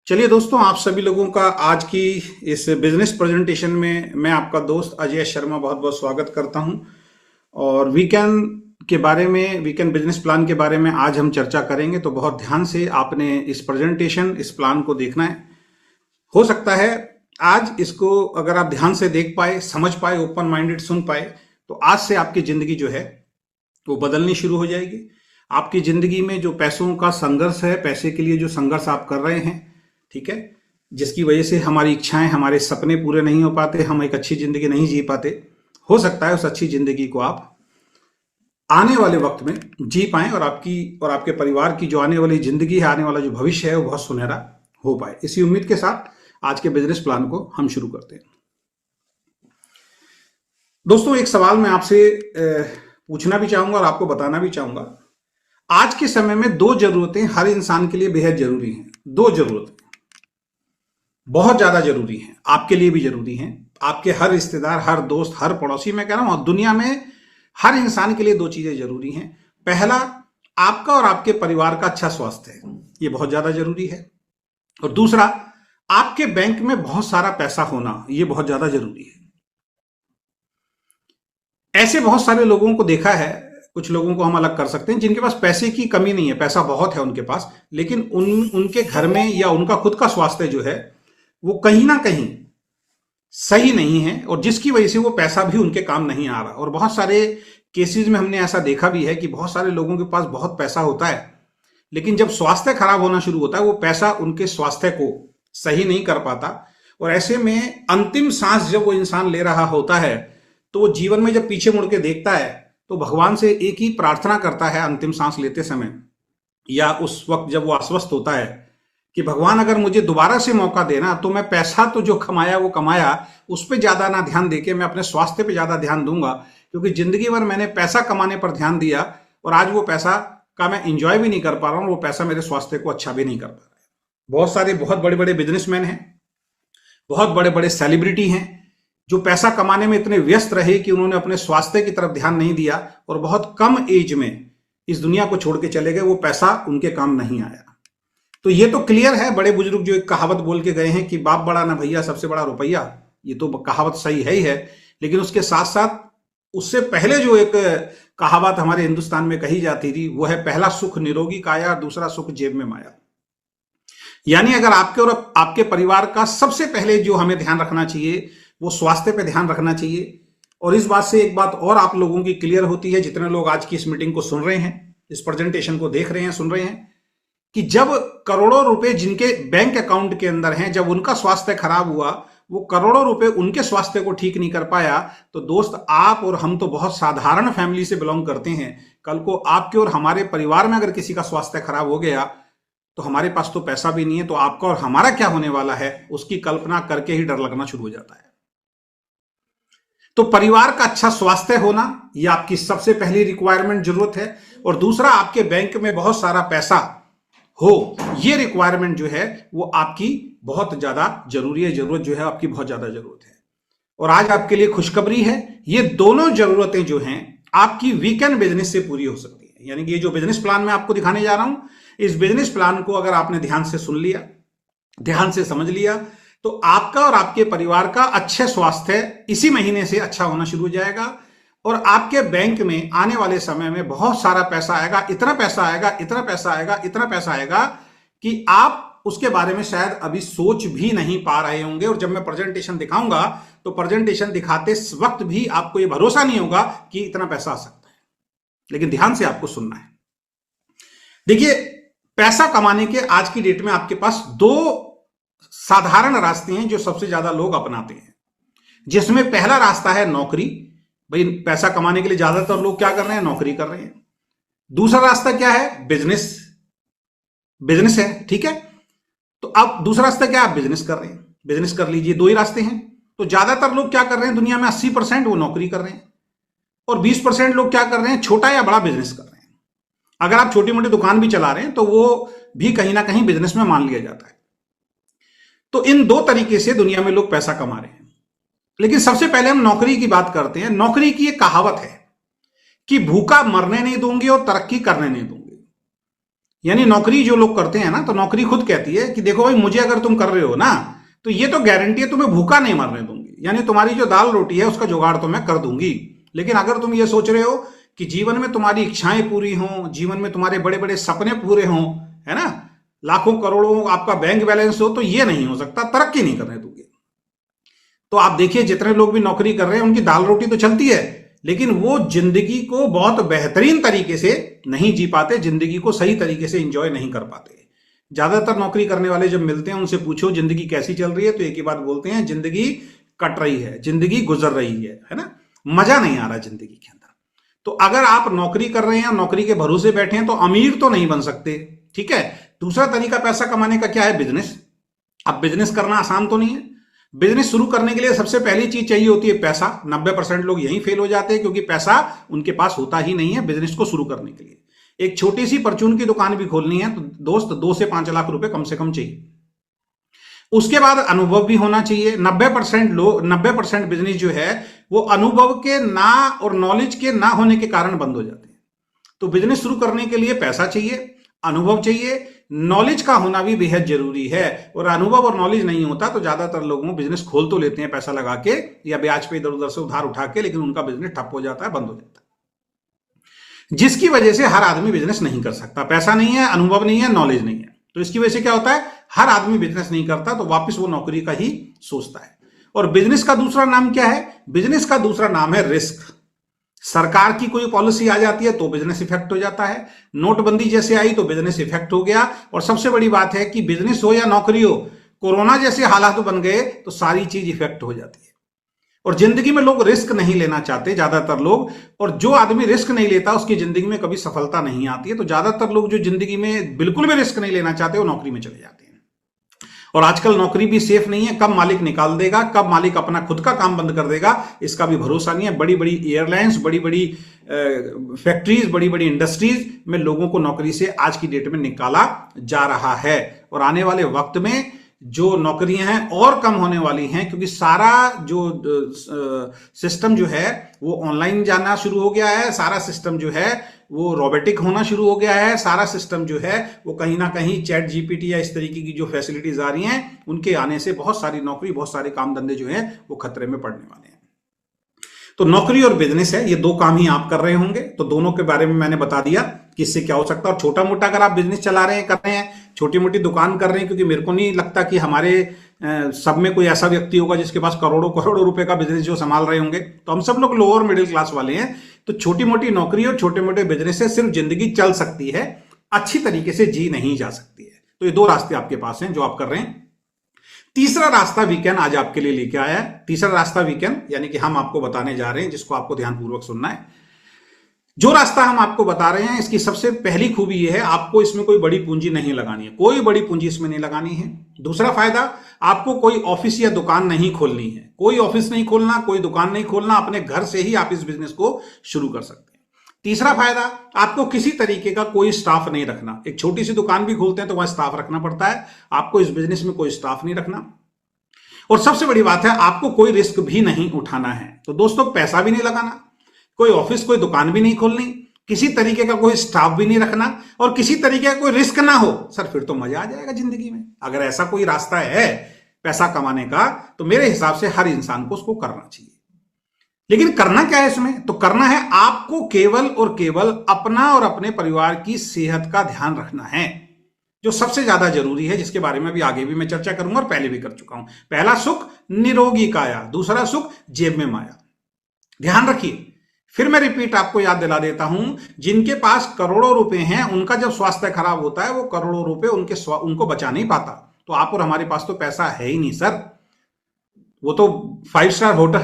चलिए दोस्तों, आप सभी लोगों का आज की इस बिजनेस प्रेजेंटेशन में मैं आपका दोस्त अजय शर्मा बहुत बहुत स्वागत करता हूं। और वीकेंड के बारे में, वीकेंड बिजनेस प्लान के बारे में आज हम चर्चा करेंगे। तो बहुत ध्यान से आपने इस प्रेजेंटेशन, इस प्लान को देखना है। हो सकता है आज इसको अगर आप ध्यान से देख पाए, समझ पाए, ओपन माइंडेड सुन पाए, तो आज से आपकी जिंदगी जो है वो बदलनी शुरू हो जाएगी। आपकी जिंदगी में जो पैसों का संघर्ष है, पैसे के लिए जो संघर्ष आप कर रहे हैं, ठीक है, जिसकी वजह से हमारी इच्छाएं, हमारे सपने पूरे नहीं हो पाते, हम एक अच्छी जिंदगी नहीं जी पाते, हो सकता है उस अच्छी जिंदगी को आप आने वाले वक्त में जी पाएं और आपके परिवार की जो आने वाली जिंदगी है, आने वाला जो भविष्य है, वो बहुत सुनहरा हो पाए। इसी उम्मीद के साथ आज के बिजनेस प्लान को हम शुरू करते हैं। दोस्तों, एक सवाल मैं आपसे पूछना भी चाहूंगा और आपको बताना भी चाहूंगा। आज के समय में दो जरूरतें हर इंसान के लिए बेहद जरूरी हैं। दो जरूरतें बहुत ज्यादा जरूरी हैं, आपके लिए भी जरूरी हैं, आपके हर रिश्तेदार, हर दोस्त, हर पड़ोसी, मैं कह रहा हूं दुनिया में हर इंसान के लिए दो चीजें जरूरी हैं। पहला, आपका और आपके परिवार का अच्छा स्वास्थ्य है, ये बहुत ज्यादा जरूरी है। और दूसरा, आपके बैंक में बहुत सारा पैसा होना, ये बहुत ज्यादा जरूरी है। ऐसे बहुत सारे लोगों को देखा है, कुछ लोगों को हम अलग कर सकते हैं जिनके पास पैसे की कमी नहीं है, पैसा बहुत है उनके पास, लेकिन उनके घर में या उनका खुद का स्वास्थ्य जो है वो कहीं ना कहीं सही नहीं है, और जिसकी वजह से वो पैसा भी उनके काम नहीं आ रहा। और बहुत सारे केसेस में हमने ऐसा देखा भी है कि बहुत सारे लोगों के पास बहुत पैसा होता है, लेकिन जब स्वास्थ्य खराब होना शुरू होता है, वो पैसा उनके स्वास्थ्य को सही नहीं कर पाता। और ऐसे में अंतिम सांस जब वो इंसान ले रहा होता है, तो वो जीवन में जब पीछे मुड़ के देखता है तो भगवान से एक ही प्रार्थना करता है अंतिम सांस लेते समय, या उस वक्त जब वो अस्वस्थ होता है, कि भगवान अगर मुझे दोबारा से मौका देना तो मैं पैसा तो जो कमाया वो कमाया, उस पर ज्यादा ना ध्यान देके मैं अपने स्वास्थ्य पे ज्यादा ध्यान दूंगा, क्योंकि जिंदगी भर मैंने पैसा कमाने पर ध्यान दिया और आज वो पैसा का मैं इंजॉय भी नहीं कर पा रहा हूं, वो पैसा मेरे स्वास्थ्य को अच्छा भी नहीं कर पा रहा है। बहुत सारे बहुत बड़े बड़े बिजनेसमैन हैं, बहुत बड़े बड़े सेलिब्रिटी हैं, जो पैसा कमाने में इतने व्यस्त रहे कि उन्होंने अपने स्वास्थ्य की तरफ ध्यान नहीं दिया और बहुत कम एज में इस दुनिया को छोड़ के चले गए। वो पैसा उनके काम नहीं आया। तो ये तो क्लियर है, बड़े बुजुर्ग जो एक कहावत बोल के गए हैं कि बाप बड़ा ना भैया, सबसे बड़ा रुपया, ये तो कहावत सही है ही है। लेकिन उसके साथ साथ उससे पहले जो एक कहावत हमारे हिंदुस्तान में कही जाती थी, वो है पहला सुख निरोगी काया, दूसरा सुख जेब में माया। यानी अगर आपके और आपके परिवार का सबसे पहले जो हमें ध्यान रखना चाहिए वो स्वास्थ्य पे ध्यान रखना चाहिए। और इस बात से एक बात और आप लोगों की क्लियर होती है, जितने लोग आज की इस मीटिंग को सुन रहे हैं, इस प्रेजेंटेशन को देख रहे हैं, सुन रहे हैं, कि जब करोड़ों रुपए जिनके बैंक अकाउंट के अंदर हैं, जब उनका स्वास्थ्य खराब हुआ, वो करोड़ों रुपए उनके स्वास्थ्य को ठीक नहीं कर पाया, तो दोस्त, आप और हम तो बहुत साधारण फैमिली से बिलोंग करते हैं। कल को आपके और हमारे परिवार में अगर किसी का स्वास्थ्य खराब हो गया तो हमारे पास तो पैसा भी नहीं है, तो आपका और हमारा क्या होने वाला है, उसकी कल्पना करके ही डर लगना शुरू हो जाता है। तो परिवार का अच्छा स्वास्थ्य होना, यह आपकी सबसे पहली रिक्वायरमेंट, जरूरत है। और दूसरा, आपके बैंक में बहुत सारा पैसा हो, यह रिक्वायरमेंट जो है वो आपकी बहुत ज्यादा जरूरी है, जरूरत जो है आपकी बहुत ज्यादा जरूरत है। और आज आपके लिए खुशखबरी है, ये दोनों जरूरतें जो हैं आपकी वीकेंड बिजनेस से पूरी हो सकती है। यानी कि ये जो बिजनेस प्लान मैं आपको दिखाने जा रहा हूं, इस बिजनेस प्लान को अगर आपने ध्यान से सुन लिया, ध्यान से समझ लिया, तो आपका और आपके परिवार का अच्छे स्वास्थ्य इसी महीने से अच्छा होना शुरू हो जाएगा। और आपके बैंक में आने वाले समय में बहुत सारा पैसा आएगा, इतना पैसा आएगा, इतना पैसा आएगा, इतना पैसा आएगा कि आप उसके बारे में शायद अभी सोच भी नहीं पा रहे होंगे। और जब मैं प्रेजेंटेशन दिखाऊंगा तो प्रेजेंटेशन दिखाते वक्त भी आपको यह भरोसा नहीं होगा कि इतना पैसा आ सकता है। लेकिन ध्यान से आपको सुनना है। देखिए, पैसा कमाने के आज की डेट में आपके पास दो साधारण रास्ते हैं जो सबसे ज्यादा लोग अपनाते हैं, जिसमें पहला रास्ता है नौकरी। भाई, पैसा कमाने के लिए ज्यादातर लोग क्या कर रहे हैं, नौकरी कर रहे हैं। दूसरा रास्ता क्या है, बिजनेस, बिजनेस है, ठीक है। तो अब दूसरा रास्ता क्या है, आप बिजनेस कर रहे हैं, बिजनेस कर लीजिए, दो ही रास्ते हैं। तो ज्यादातर लोग क्या कर रहे हैं दुनिया में, 80% वो नौकरी कर रहे हैं, और 20% लोग क्या कर रहे हैं, छोटा या बड़ा बिजनेस कर रहे हैं। अगर आप छोटी मोटी दुकान भी चला रहे हैं तो वो भी कहीं ना कहीं बिजनेस में मान लिया जाता है। तो इन दो तरीके से दुनिया में लोग पैसा कमा रहे हैं। लेकिन सबसे पहले हम नौकरी की बात करते हैं। नौकरी की एक कहावत है कि भूखा मरने नहीं दूंगी और तरक्की करने नहीं दूंगी। यानी नौकरी जो लोग करते हैं ना, तो नौकरी खुद कहती है कि देखो भाई, मुझे अगर तुम कर रहे हो ना, तो ये तो गारंटी है तुम्हें भूखा नहीं मरने दूंगी, यानी तुम्हारी जो दाल रोटी है उसका जुगाड़ तो मैं कर दूंगी। लेकिन अगर तुम ये सोच रहे हो कि जीवन में तुम्हारी इच्छाएं पूरी हों, जीवन में तुम्हारे बड़े बड़े सपने पूरे हों, है ना, लाखों करोड़ों आपका बैंक बैलेंस हो, तो ये नहीं हो सकता, तरक्की नहीं करने दोगे। तो आप देखिए, जितने लोग भी नौकरी कर रहे हैं उनकी दाल रोटी तो चलती है, लेकिन वो जिंदगी को बहुत बेहतरीन तरीके से नहीं जी पाते, जिंदगी को सही तरीके से एंजॉय नहीं कर पाते। ज्यादातर नौकरी करने वाले जब मिलते हैं, उनसे पूछो जिंदगी कैसी चल रही है, तो एक ही बात बोलते हैं, जिंदगी कट रही है, जिंदगी गुजर रही है ना, मजा नहीं आ रहा जिंदगी के अंदर। तो अगर आप नौकरी कर रहे हैं, नौकरी के भरोसे बैठे हैं, तो अमीर तो नहीं बन सकते, ठीक है। दूसरा तरीका पैसा कमाने का क्या है? बिजनेस। अब बिजनेस करना आसान तो नहीं है। बिजनेस शुरू करने के लिए सबसे पहली चीज चाहिए होती है पैसा। 90% लोग यहीं फेल हो जाते हैं, क्योंकि पैसा उनके पास होता ही नहीं है बिजनेस को शुरू करने के लिए। एक छोटी सी परचून की दुकान भी खोलनी है तो दोस्त 2 से 5 लाख रुपए कम से कम चाहिए। उसके बाद अनुभव भी होना चाहिए। 90% बिजनेस जो है वो अनुभव के ना और नॉलेज के ना होने के कारण बंद हो जाते हैं। तो बिजनेस शुरू करने के लिए पैसा चाहिए, अनुभव चाहिए, नॉलेज का होना भी बेहद जरूरी है। और अनुभव और नॉलेज नहीं होता तो ज्यादातर लोगों बिजनेस खोल तो लेते हैं पैसा लगा के या ब्याज पे इधर उधर से उधार उठा के, लेकिन उनका बिजनेस ठप हो जाता है, बंद हो जाता है, जिसकी वजह से हर आदमी बिजनेस नहीं कर सकता। पैसा नहीं है, अनुभव नहीं है, नॉलेज नहीं है, तो इसकी वजह से क्या होता है, हर आदमी बिजनेस नहीं करता, तो वापस वो नौकरी का ही सोचता है। और बिजनेस का दूसरा नाम क्या है? बिजनेस का दूसरा नाम है रिस्क। सरकार की कोई पॉलिसी आ जाती है तो बिजनेस इफेक्ट हो जाता है। नोटबंदी जैसे आई तो बिजनेस इफेक्ट हो गया। और सबसे बड़ी बात है कि बिजनेस हो या नौकरी हो, कोरोना जैसे हालात बन गए तो सारी चीज इफेक्ट हो जाती है। और जिंदगी में लोग रिस्क नहीं लेना चाहते ज्यादातर लोग, और जो आदमी रिस्क नहीं लेता उसकी जिंदगी में कभी सफलता नहीं आती है। तो ज्यादातर लोग जो जिंदगी में बिल्कुल भी रिस्क नहीं लेना चाहते वो नौकरी में चले जाते हैं। और आजकल नौकरी भी सेफ नहीं है, कब मालिक निकाल देगा, कब मालिक अपना खुद का काम बंद कर देगा, इसका भी भरोसा नहीं है। बड़ी बड़ी एयरलाइंस, बड़ी बड़ी फैक्ट्रीज, बड़ी बड़ी इंडस्ट्रीज में लोगों को नौकरी से आज की डेट में निकाला जा रहा है। और आने वाले वक्त में जो नौकरियां हैं और कम होने वाली हैं, क्योंकि सारा जो सिस्टम जो है वो ऑनलाइन जाना शुरू हो गया है, सारा सिस्टम जो है वो रोबोटिक होना शुरू हो गया है, सारा सिस्टम जो है वो कहीं ना कहीं चैट जीपीटी या इस तरीके की जो फैसिलिटीज आ रही हैं उनके आने से बहुत सारी नौकरी, बहुत सारे काम धंधे जो हैं वो खतरे में पड़ने वाले हैं। तो नौकरी और बिजनेस है, ये दो काम ही आप कर रहे होंगे, तो दोनों के बारे में मैंने बता दिया कि इससे क्या हो सकता है। और छोटा मोटा अगर आप बिजनेस चला रहे हैं, कर रहे हैं, छोटी मोटी दुकान कर रहे हैं, क्योंकि मेरे को नहीं लगता कि हमारे सब में कोई ऐसा व्यक्ति होगा जिसके पास करोड़ों करोड़ों रुपए का बिजनेस जो संभाल रहे होंगे, तो हम सब लोग लोअर मिडिल क्लास वाले हैं। तो छोटी मोटी नौकरी और छोटे मोटे बिजनेस से सिर्फ जिंदगी चल सकती है, अच्छी तरीके से जी नहीं जा सकती है। तो ये दो रास्ते आपके पास हैं जो आप कर रहे हैं। तीसरा रास्ता वीकेंड आज आपके लिए लेके आया है। तीसरा रास्ता वीकेंड यानी कि हम आपको बताने जा रहे हैं, जिसको आपको ध्यानपूर्वक सुनना है। जो रास्ता हम आपको बता रहे हैं, इसकी सबसे पहली खूबी यह है, आपको इसमें कोई बड़ी पूंजी नहीं लगानी है, कोई बड़ी पूंजी इसमें नहीं लगानी है। दूसरा फायदा, आपको कोई ऑफिस या दुकान नहीं खोलनी है, कोई ऑफिस नहीं खोलना, कोई दुकान नहीं खोलना, अपने घर से ही आप इस बिजनेस को शुरू कर सकते हैं। तीसरा फायदा, आपको किसी तरीके का कोई स्टाफ नहीं रखना। एक छोटी सी दुकान भी खोलते हैं तो वहां स्टाफ रखना पड़ता है, आपको इस बिजनेस में कोई स्टाफ नहीं रखना। और सबसे बड़ी बात है, आपको कोई रिस्क भी नहीं उठाना है। तो दोस्तों, पैसा भी नहीं लगाना, कोई ऑफिस कोई दुकान भी नहीं खोलनी, किसी तरीके का कोई स्टाफ भी नहीं रखना, और किसी तरीके का कोई रिस्क ना हो। सर, फिर तो मजा आ जाएगा जिंदगी में। अगर ऐसा कोई रास्ता है पैसा कमाने का, तो मेरे हिसाब से हर इंसान को उसको करना चाहिए। लेकिन करना क्या है इसमें? तो करना है आपको केवल और केवल अपना और अपने परिवार की सेहत का ध्यान रखना है, जो सबसे ज्यादा जरूरी है, जिसके बारे में भी आगे भी मैं चर्चा करूंगा और पहले भी कर चुका हूं। पहला सुख निरोगी काया, दूसरा सुख जेब में माया। ध्यान रखिए, फिर मैं रिपीट आपको याद दिला देता हूं, जिनके पास करोड़ों रुपए हैं उनका जब स्वास्थ्य खराब होता है, वो करोड़ों रुपए उनको बचा नहीं पाता। तो आप और हमारे पास तो पैसा है ही नहीं सर। वो तो 5 स्टार होटल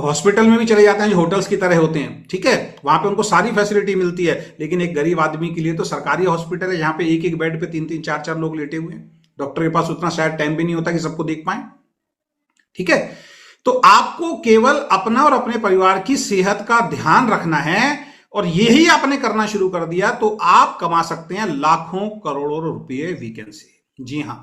हॉस्पिटल में भी चले जाते हैं जो होटल्स की तरह होते हैं, ठीक है, वहां पे उनको सारी फैसिलिटी मिलती है। लेकिन एक गरीब आदमी के लिए तो सरकारी हॉस्पिटल है, जहां पे एक एक बेड पे 3-3 4-4 लोग लेटे हुए हैं। डॉक्टर के पास उतना शायद टाइम भी नहीं होता कि सबको देख पाए, ठीक है। तो आपको केवल अपना और अपने परिवार की सेहत का ध्यान रखना है, और यही आपने करना शुरू कर दिया तो आप कमा सकते हैं लाखों करोड़ों रुपए वीकेंड से। जी हां,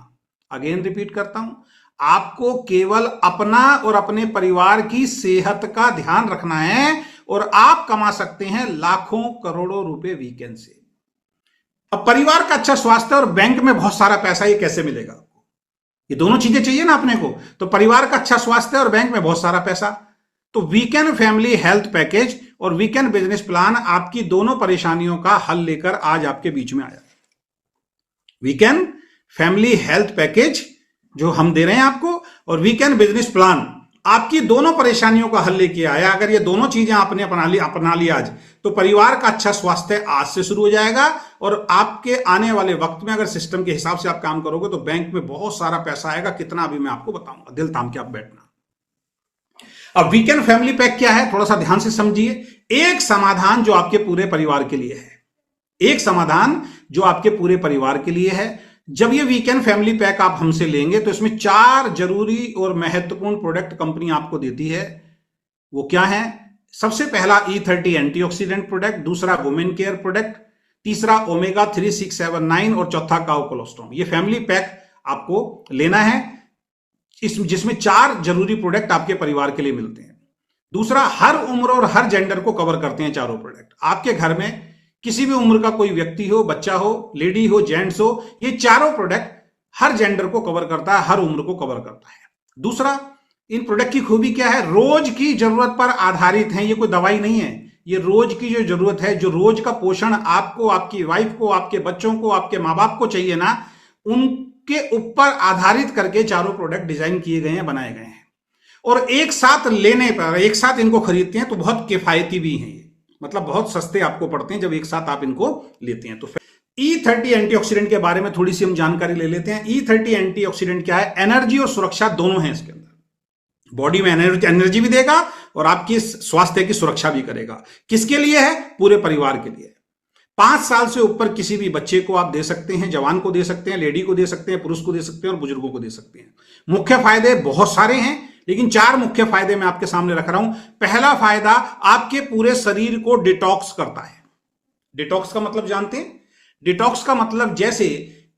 अगेन रिपीट करता हूं, आपको केवल अपना और अपने परिवार की सेहत का ध्यान रखना है और आप कमा सकते हैं लाखों करोड़ों रुपए वीकेंड से। अब परिवार का अच्छा स्वास्थ्य और बैंक में बहुत सारा पैसा, ये कैसे मिलेगा आपको? ये दोनों चीजें चाहिए ना अपने को। तो परिवार का अच्छा स्वास्थ्य और बैंक में बहुत सारा पैसा। तो वीकेंड फैमिली हेल्थ पैकेज और वीकेंड बिजनेस प्लान आपकी दोनों परेशानियों का हल लेकर आज आपके बीच में आया। वीकेंड फैमिली हेल्थ पैकेज जो हम दे रहे हैं आपको, और वीकेंड बिजनेस प्लान आपकी दोनों परेशानियों का हल लेके आया। अगर ये दोनों चीजें आपने अपना ली आज, तो परिवार का अच्छा स्वास्थ्य आज से शुरू हो जाएगा, और आपके आने वाले वक्त में अगर सिस्टम के हिसाब से आप काम करोगे तो बैंक में बहुत सारा पैसा आएगा। कितना अभी मैं आपको बताऊंगा, दिल थाम के आप बैठना। अब वीकेंड फैमिली पैक क्या है, थोड़ा सा ध्यान से समझिए। एक समाधान जो आपके पूरे परिवार के लिए है, एक समाधान जो आपके पूरे परिवार के लिए है। जब ये वीकेंड फैमिली पैक आप हमसे लेंगे तो इसमें 4 जरूरी और महत्वपूर्ण प्रोडक्ट कंपनी आपको देती है। वो क्या है? सबसे पहला E30 एंटीऑक्सीडेंट प्रोडक्ट, दूसरा वुमेन केयर प्रोडक्ट, तीसरा ओमेगा 3, 6, 7, 9 और चौथा काउ कोलेस्ट्रॉल। ये फैमिली पैक आपको लेना है, जिसमें 4 जरूरी प्रोडक्ट आपके परिवार के लिए मिलते हैं। दूसरा, हर उम्र और हर जेंडर को कवर करते हैं चारों प्रोडक्ट। आपके घर में किसी भी उम्र का कोई व्यक्ति हो, बच्चा हो, लेडी हो, जेंट्स हो, ये चारों प्रोडक्ट हर जेंडर को कवर करता है, हर उम्र को कवर करता है। दूसरा, इन प्रोडक्ट की खूबी क्या है? रोज की जरूरत पर आधारित है। ये कोई दवाई नहीं है, ये रोज की जो जरूरत है, जो रोज का पोषण आपको, आपकी वाइफ को, आपके बच्चों को, आपके माँ बाप को चाहिए ना, उनके ऊपर आधारित करके चारों प्रोडक्ट डिजाइन किए गए हैं, बनाए गए हैं। और एक साथ लेने पर, एक साथ इनको खरीदते हैं तो बहुत किफायती भी हैं, मतलब बहुत सस्ते आपको पड़ते हैं जब एक साथ आप इनको लेते हैं। तो E30 एंटीऑक्सीडेंट के बारे में थोड़ी सी हम जानकारी ले लेते हैं। E30 एंटीऑक्सीडेंट क्या है? एनर्जी और सुरक्षा दोनों हैं इसके अंदर। बॉडी में एनर्जी भी देगा और आपकी स्वास्थ्य की सुरक्षा भी करेगा। किसके लिए है? पूरे परिवार के लिए। 5 साल से ऊपर किसी भी बच्चे को आप दे सकते हैं, जवान को दे सकते हैं, लेडी को दे सकते हैं, पुरुष को दे सकते हैं और बुजुर्गों को दे सकते हैं। मुख्य फायदे बहुत सारे हैं, लेकिन 4 मुख्य फायदे मैं आपके सामने रख रहा हूं। पहला फायदा, आपके पूरे शरीर को डिटॉक्स करता है। डिटॉक्स का मतलब जानते हैं? डिटॉक्स का मतलब, जैसे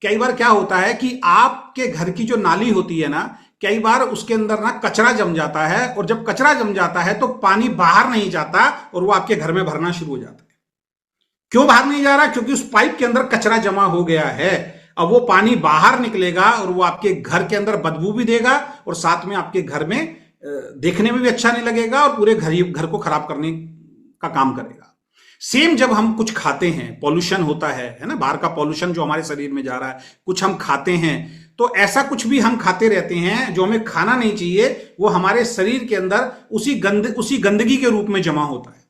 कई बार क्या होता है कि आपके घर की जो नाली होती है ना, कई बार उसके अंदर ना कचरा जम जाता है, और जब कचरा जम जाता है तो पानी बाहर नहीं जाता और वो आपके घर में भरना शुरू हो जाता है। क्यों बाहर नहीं जा रहा? क्योंकि उस पाइप के अंदर कचरा जमा हो गया है। अब वो पानी बाहर निकलेगा और वो आपके घर के अंदर बदबू भी देगा, और साथ में आपके घर में देखने में भी अच्छा नहीं लगेगा, और पूरे घर को खराब करने का काम करेगा। सेम जब हम कुछ खाते हैं, पॉल्यूशन होता है ना, बाहर का पॉल्यूशन जो हमारे शरीर में जा रहा है, कुछ हम खाते हैं, तो ऐसा कुछ भी हम खाते रहते हैं जो हमें खाना नहीं चाहिए, वो हमारे शरीर के अंदर उसी गंदगी के रूप में जमा होता है।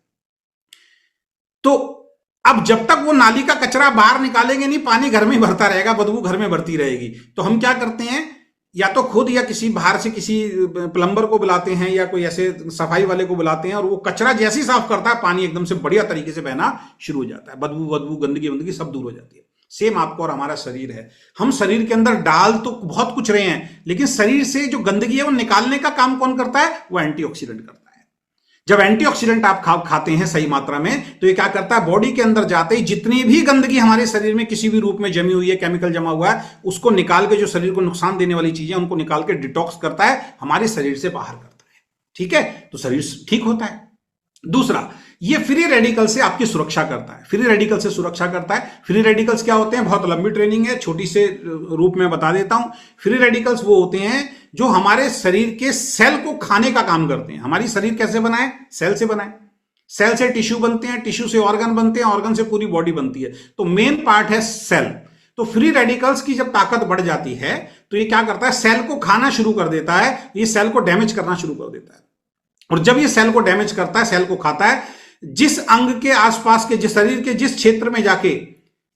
तो अब जब तक वो नाली का कचरा बाहर निकालेंगे नहीं, पानी घर में भरता रहेगा, बदबू घर में बढ़ती रहेगी। तो हम क्या करते हैं, या तो खुद या किसी बाहर से किसी प्लम्बर को बुलाते हैं या कोई ऐसे सफाई वाले को बुलाते हैं, और वो कचरा जैसे ही साफ करता है, पानी एकदम से बढ़िया तरीके से बहना शुरू हो जाता है। बदबू गंदगी सब दूर हो जाती है। सेम आपको और हमारा शरीर है। हम शरीर के अंदर डाल तो बहुत कुछ रहे हैं, लेकिन शरीर से जो गंदगी है वो निकालने का काम कौन करता है? वो एंटीऑक्सीडेंट करता है। जब एंटीऑक्सीडेंट आप खाते हैं सही मात्रा में, तो ये क्या करता है? बॉडी के अंदर जाते ही जितनी भी गंदगी हमारे शरीर में किसी भी रूप में जमी हुई है, केमिकल जमा हुआ है, उसको निकाल के, जो शरीर को नुकसान देने वाली चीजें उनको निकाल के डिटॉक्स करता है, हमारे शरीर से बाहर करता है। ठीक है, तो शरीर ठीक होता है। दूसरा, ये फ्री रेडिकल से आपकी सुरक्षा करता है। फ्री रेडिकल से सुरक्षा करता है। फ्री रेडिकल्स क्या होते हैं? बहुत लंबी ट्रेनिंग है, छोटी से रूप में बता देता हूं। फ्री रेडिकल्स वो होते हैं जो हमारे शरीर के सेल को खाने का काम करते हैं। हमारी शरीर कैसे बनाए? सेल से बनाए। सेल से टिश्यू बनते हैं, टिश्यू से ऑर्गन बनते हैं, ऑर्गन से पूरी बॉडी बनती है। तो मेन पार्ट है सेल। तो फ्री रेडिकल्स की जब ताकत बढ़ जाती है तो ये क्या करता है? सेल को खाना शुरू कर देता है, ये सेल को डैमेज करना शुरू कर देता है। और जब ये सेल को डैमेज करता है, सेल को खाता है, जिस अंग के आसपास के, जिस शरीर के जिस क्षेत्र में जाके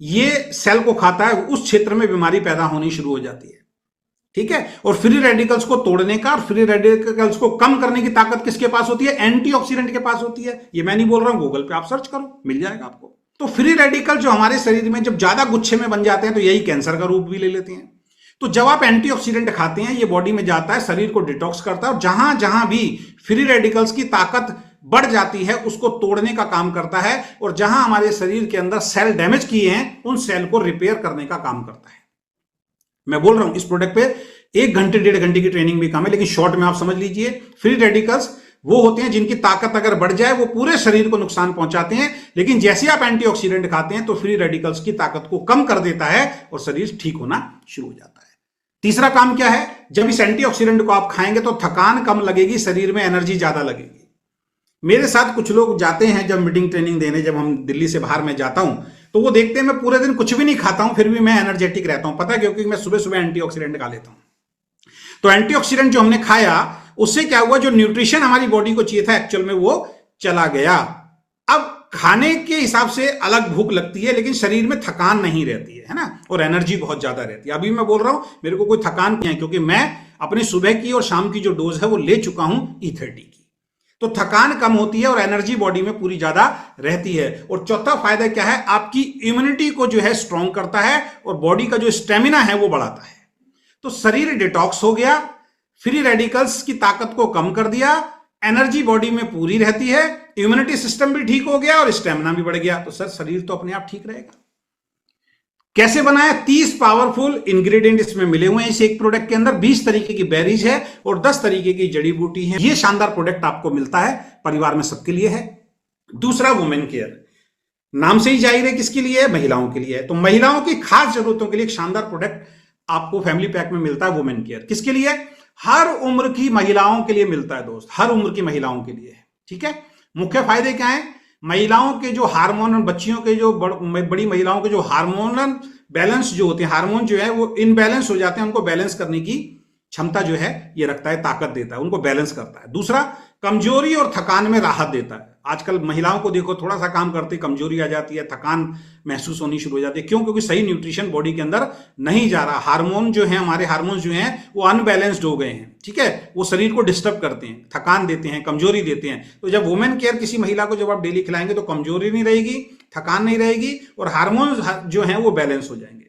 ये सेल को खाता है, उस क्षेत्र में बीमारी पैदा होनी शुरू हो जाती है। ठीक है, और फ्री रेडिकल्स को तोड़ने का और फ्री रेडिकल्स को कम करने की ताकत किसके पास होती है? एंटीऑक्सीडेंट के पास होती है। ये मैं नहीं बोल रहा हूं, गूगल पे आप सर्च करो, मिल जाएगा आपको। तो फ्री रेडिकल जो हमारे शरीर में जब ज्यादा गुच्छे में बन जाते हैं तो यही कैंसर का रूप भी ले लेते हैं। तो जब आप एंटीऑक्सीडेंट खाते हैं, ये बॉडी में जाता है, शरीर को डिटॉक्स करता है, और जहां जहां भी फ्री रेडिकल्स की ताकत बढ़ जाती है उसको तोड़ने का काम करता है, और जहां हमारे शरीर के अंदर सेल डैमेज किए हैं उन सेल को रिपेयर करने का काम करता है। मैं बोल रहा हूं, इस प्रोडक्ट पे 1 घंटे 1.5 घंटे की ट्रेनिंग भी कम है, लेकिन शॉर्ट में आप समझ लीजिए। फ्री रेडिकल्स वो होते हैं जिनकी ताकत अगर बढ़ जाए वो पूरे शरीर को नुकसान पहुंचाते हैं, लेकिन जैसे आप एंटीऑक्सीडेंट खाते हैं तो फ्री रेडिकल्स की ताकत को कम कर देता है और शरीर ठीक होना शुरू हो जाता है। तीसरा काम क्या है, जब इस एंटीऑक्सीडेंट को आप खाएंगे तो थकान कम लगेगी, शरीर में एनर्जी ज्यादा लगेगी। मेरे साथ कुछ लोग जाते हैं जब मीटिंग ट्रेनिंग देने, जब हम दिल्ली से बाहर मैं जाता हूं तो वो देखते हैं मैं पूरे दिन कुछ भी नहीं खाता हूं फिर भी मैं एनर्जेटिक रहता हूं। पता है, क्योंकि मैं सुबह सुबह एंटीऑक्सीडेंट खा लेता हूं। तो एंटीऑक्सीडेंट जो हमने खाया उससे क्या हुआ, जो न्यूट्रिशन हमारी बॉडी को चाहिए था एक्चुअल में वो चला गया। अब खाने के हिसाब से अलग भूख लगती है लेकिन शरीर में थकान नहीं रहती है ना, और एनर्जी बहुत ज्यादा रहती है। अभी मैं बोल रहा हूं मेरे को कोई थकान नहीं है क्योंकि मैं अपनी सुबह की और शाम की जो डोज है वो ले चुका हूं E30 की। तो थकान कम होती है और एनर्जी बॉडी में पूरी ज्यादा रहती है। और चौथा फायदा क्या है, आपकी इम्यूनिटी को जो है स्ट्रांग करता है और बॉडी का जो स्टेमिना है वो बढ़ाता है। तो शरीर डिटॉक्स हो गया, फ्री रेडिकल्स की ताकत को कम कर दिया, एनर्जी बॉडी में पूरी रहती है, इम्यूनिटी सिस्टम भी ठीक हो गया और स्टेमिना भी बढ़ गया। तो सर शरीर तो अपने आप ठीक रहेगा। कैसे बनाया, 30 पावरफुल इंग्रेडिएंट इसमें मिले हुए हैं इस एक प्रोडक्ट के अंदर। 20 तरीके की बेरीज है और 10 तरीके की जड़ी बूटी है। ये शानदार प्रोडक्ट आपको मिलता है, परिवार में सबके लिए है। दूसरा, वुमेन केयर, नाम से ही जाहिर है किसके लिए है, महिलाओं के लिए है। तो महिलाओं की खास जरूरतों के लिए एक शानदार प्रोडक्ट आपको फैमिली पैक में मिलता है, वुमेन केयर। किसके लिए, हर उम्र की महिलाओं के लिए मिलता है दोस्त, हर उम्र की महिलाओं के लिए। ठीक है, मुख्य फायदे क्या है, महिलाओं के जो हार्मोन और बच्चियों के जो बड़ी महिलाओं के जो हार्मोनल बैलेंस जो होते हैं, हार्मोन जो है वो इनबैलेंस हो जाते हैं, उनको बैलेंस करने की क्षमता जो है ये रखता है, ताकत देता है, उनको बैलेंस करता है। दूसरा, कमजोरी और थकान में राहत देता है। आजकल महिलाओं को देखो, थोड़ा सा काम करते कमजोरी आ जाती है, थकान महसूस होनी शुरू हो जाती है। क्यों, क्योंकि सही न्यूट्रिशन बॉडी के अंदर नहीं जा रहा। हार्मोन जो है, हमारे हार्मोन जो हैं वो अनबैलेंस्ड हो गए हैं। ठीक है, वो शरीर को डिस्टर्ब करते हैं, थकान देते हैं, कमजोरी देते हैं। तो जब वुमेन केयर किसी महिला को जब आप डेली खिलाएंगे तो कमजोरी नहीं रहेगी, थकान नहीं रहेगी और हार्मोन जो है वो बैलेंस हो जाएंगे।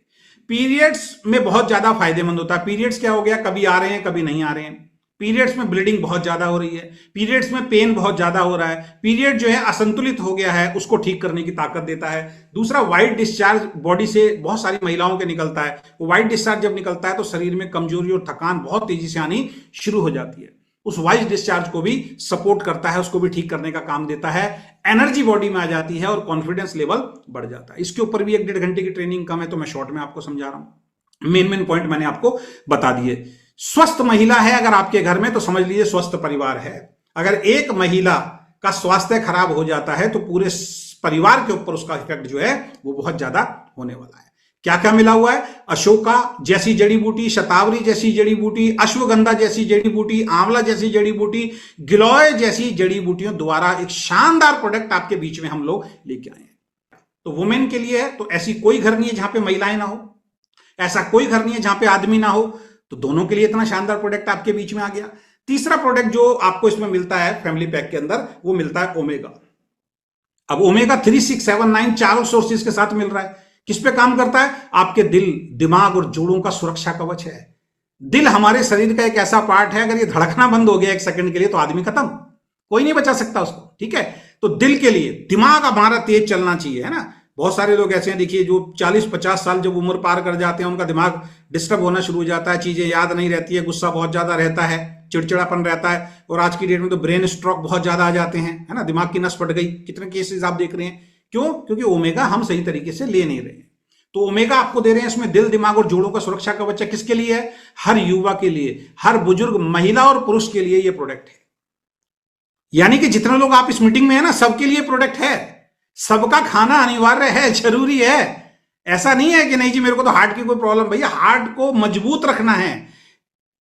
पीरियड्स में बहुत ज्यादा फायदेमंद होता है। पीरियड्स क्या हो गया, कभी आ रहे हैं कभी नहीं आ रहे हैं। पीरियड्स में ब्लीडिंग बहुत ज्यादा हो रही है, पीरियड्स में पेन बहुत ज्यादा हो रहा है, पीरियड जो है असंतुलित हो गया है, उसको ठीक करने की ताकत देता है। दूसरा, व्हाइट डिस्चार्ज बॉडी से बहुत सारी महिलाओं के निकलता है। वो व्हाइट डिस्चार्ज जब निकलता है तो शरीर में कमजोरी और थकान बहुत तेजी से आनी शुरू हो जाती है। उस व्हाइट डिस्चार्ज को भी सपोर्ट करता है, उसको भी ठीक करने का काम देता है। एनर्जी बॉडी में आ जाती है और कॉन्फिडेंस लेवल बढ़ जाता है। इसके ऊपर भी 1-1.5 घंटे की ट्रेनिंग कम है तो मैं शॉर्ट में आपको समझा रहा हूं। मेन पॉइंट मैंने आपको बता दिए। स्वस्थ महिला है अगर आपके घर में तो समझ लीजिए स्वस्थ परिवार है। अगर एक महिला का स्वास्थ्य खराब हो जाता है तो पूरे परिवार के ऊपर उसका इफेक्ट जो है वो बहुत ज्यादा होने वाला है। क्या क्या मिला हुआ है, अशोका जैसी जड़ी बूटी, शतावरी जैसी जड़ी बूटी, अश्वगंधा जैसी जड़ी बूटी, आंवला जैसी जड़ी बूटी, गिलोय जैसी जड़ी बूटियों द्वारा एक शानदार प्रोडक्ट आपके बीच में हम लोग लेके आए हैं। तो वुमेन के लिए है, तो ऐसी कोई घर नहीं है जहां पे महिलाएं ना हो, ऐसा कोई घर नहीं है जहां पे आदमी ना हो। तो दोनों के लिए इतना शानदार प्रोडक्ट आपके बीच में आ गया। तीसरा प्रोडक्ट जो आपको इसमें मिलता है फैमिली पैक के अंदर, वो मिलता है ओमेगा। अब ओमेगा 3, 6, 7, 9 चारों सोर्सेज के साथ मिल रहा है। किस पे काम करता है, आपके दिल, दिमाग और जोड़ों का सुरक्षा कवच है। दिल हमारे शरीर का एक ऐसा पार्ट है, अगर ये धड़कना बंद हो गया 1 सेकंड के लिए तो आदमी खत्म, कोई नहीं बचा सकता उसको। ठीक है, तो दिल के लिए, दिमाग हमारा तेज चलना चाहिए, है ना। बहुत सारे लोग ऐसे हैं, देखिए, जो 40-50 साल जब उम्र पार कर जाते हैं उनका दिमाग डिस्टर्ब होना शुरू हो जाता है, चीजें याद नहीं रहती है, गुस्सा बहुत ज्यादा रहता है, चिड़चिड़ापन रहता है। और आज की डेट में तो ब्रेन स्ट्रोक बहुत ज्यादा आ जाते हैं, है ना, दिमाग की नस फट गई, कितने केसेस आप देख रहे हैं। क्यों, क्योंकि ओमेगा हम सही तरीके से ले नहीं रहे हैं। तो ओमेगा आपको दे रहे हैं, इसमें दिल, दिमाग और जोड़ों का सुरक्षा कवच है। किसके लिए है, हर युवा के लिए, हर बुजुर्ग महिला और पुरुष के लिए ये प्रोडक्ट है। यानी कि जितने लोग आप इस मीटिंग में है ना, सबके लिए प्रोडक्ट है। सबका खाना अनिवार्य है, जरूरी है। ऐसा नहीं है कि नहीं जी मेरे को तो हार्ट की कोई प्रॉब्लम, भैया हार्ट को मजबूत रखना है।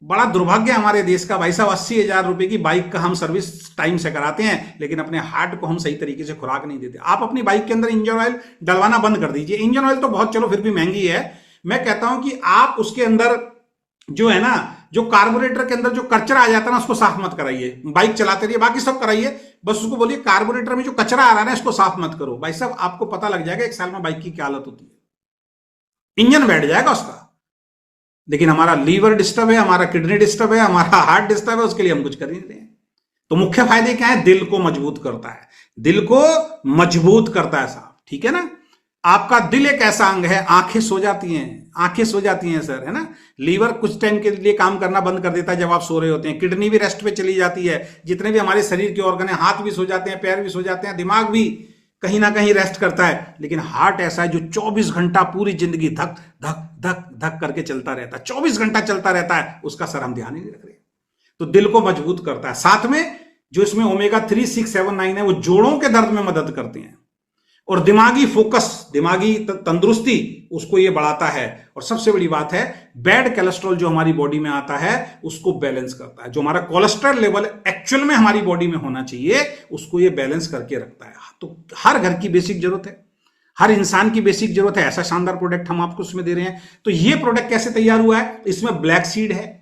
बड़ा दुर्भाग्य है हमारे देश का, भाई साहब 80,000 रुपए की बाइक का हम सर्विस टाइम से कराते हैं लेकिन अपने हार्ट को हम सही तरीके से खुराक नहीं देते। आप अपनी बाइक के अंदर इंजन ऑयल डलवाना बंद कर दीजिए। इंजन ऑयल तो बहुत चलो फिर भी महंगी है, मैं कहता हूं कि आप उसके अंदर जो है ना, जो कार्बोरेटर के अंदर जो कचरा आ जाता है ना, उसको साफ मत कराइए। बाइक चलाते रहिए, बाकी सब कराइए, बस उसको बोलिए कार्बोरेटर में जो कचरा आ रहा है ना, इसको साफ मत करो। भाई साहब आपको पता लग जाएगा 1 साल में बाइक की क्या हालत होती है, इंजन बैठ जाएगा उसका। लेकिन हमारा लीवर डिस्टर्ब है, हमारा किडनी डिस्टर्ब है, हमारा हार्ट डिस्टर्ब है, उसके लिए हम कुछ कर नहीं रहे हैं। तो मुख्य फायदे क्या है, दिल को मजबूत करता है, दिल को मजबूत करता है साहब। ठीक है ना। आपका दिल एक ऐसा अंग है, आंखें सो जाती हैं, आंखें सो जाती हैं सर, है ना। लीवर कुछ टाइम के लिए काम करना बंद कर देता है जब आप सो रहे होते हैं, किडनी भी रेस्ट पे चली जाती है, जितने भी हमारे शरीर के ऑर्गन है, हाथ भी सो जाते हैं, पैर भी सो जाते हैं, दिमाग भी कहीं ना कहीं रेस्ट करता है। लेकिन हार्ट ऐसा है जो 24 घंटा पूरी जिंदगी धक धक धक धक करके चलता रहता है, 24 घंटा चलता रहता है, उसका सर हम ध्यान ही नहीं रख रहे। तो दिल को मजबूत करता है, साथ में जो इसमें ओमेगा 3, 6, 7, 9 है वो जोड़ों के दर्द में मदद करते हैं, और दिमागी फोकस, दिमागी तंदुरुस्ती उसको ये बढ़ाता है। और सबसे बड़ी बात है, बैड कोलेस्ट्रॉल जो हमारी बॉडी में आता है उसको बैलेंस करता है। जो हमारा कोलेस्ट्रॉल लेवल एक्चुअल में हमारी बॉडी में होना चाहिए उसको ये बैलेंस करके रखता है। तो हर घर की बेसिक जरूरत है, हर इंसान की बेसिक जरूरत है, ऐसा शानदार प्रोडक्ट हम आपको उसमें दे रहे हैं। तो ये प्रोडक्ट कैसे तैयार हुआ है? इसमें ब्लैक सीड है,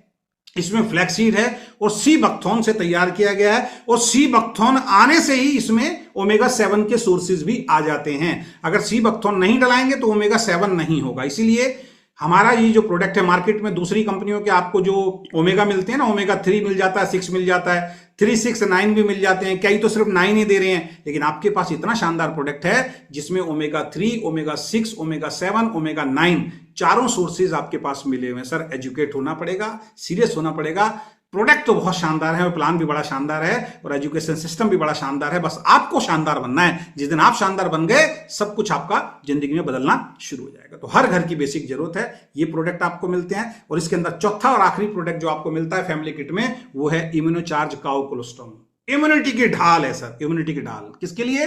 इसमें फ्लैक्सीड है, और सी बकथॉर्न से तैयार किया गया है। और सी बकथॉर्न आने से ही इसमें ओमेगा 7 के सोर्सेज भी आ जाते हैं। अगर सी बकथॉर्न नहीं डलाएंगे तो ओमेगा 7 नहीं होगा। इसीलिए हमारा ये जो प्रोडक्ट है, मार्केट में दूसरी कंपनियों के आपको जो ओमेगा मिलते हैं ना, ओमेगा 3 मिल जाता है, 6 मिल जाता है, 3, 6, 9 भी मिल जाते हैं, कई तो सिर्फ 9 ही दे रहे हैं। लेकिन आपके पास इतना शानदार प्रोडक्ट है जिसमें ओमेगा 3, ओमेगा 6, ओमेगा 7, ओमेगा 9 चारों सोर्सेज आपके पास मिले हुए हैं। सर एजुकेट होना पड़ेगा, सीरियस होना पड़ेगा। प्रोडक्ट तो बहुत शानदार है, और प्लान भी बड़ा शानदार है, और एजुकेशन सिस्टम भी बड़ा शानदार है। बस आपको शानदार बनना है। जिस दिन आप शानदार बन गए, सब कुछ आपका जिंदगी में बदलना शुरू हो जाएगा। तो हर घर की बेसिक जरूरत है, ये प्रोडक्ट आपको मिलते हैं। और इसके अंदर चौथा और आखिरी प्रोडक्ट जो आपको मिलता है फैमिली किट में, वो है इम्यूनोचार्ज काउ कोलेस्ट्रॉल। इम्यूनिटी की ढाल है सर, इम्यूनिटी की ढाल। किसके लिए?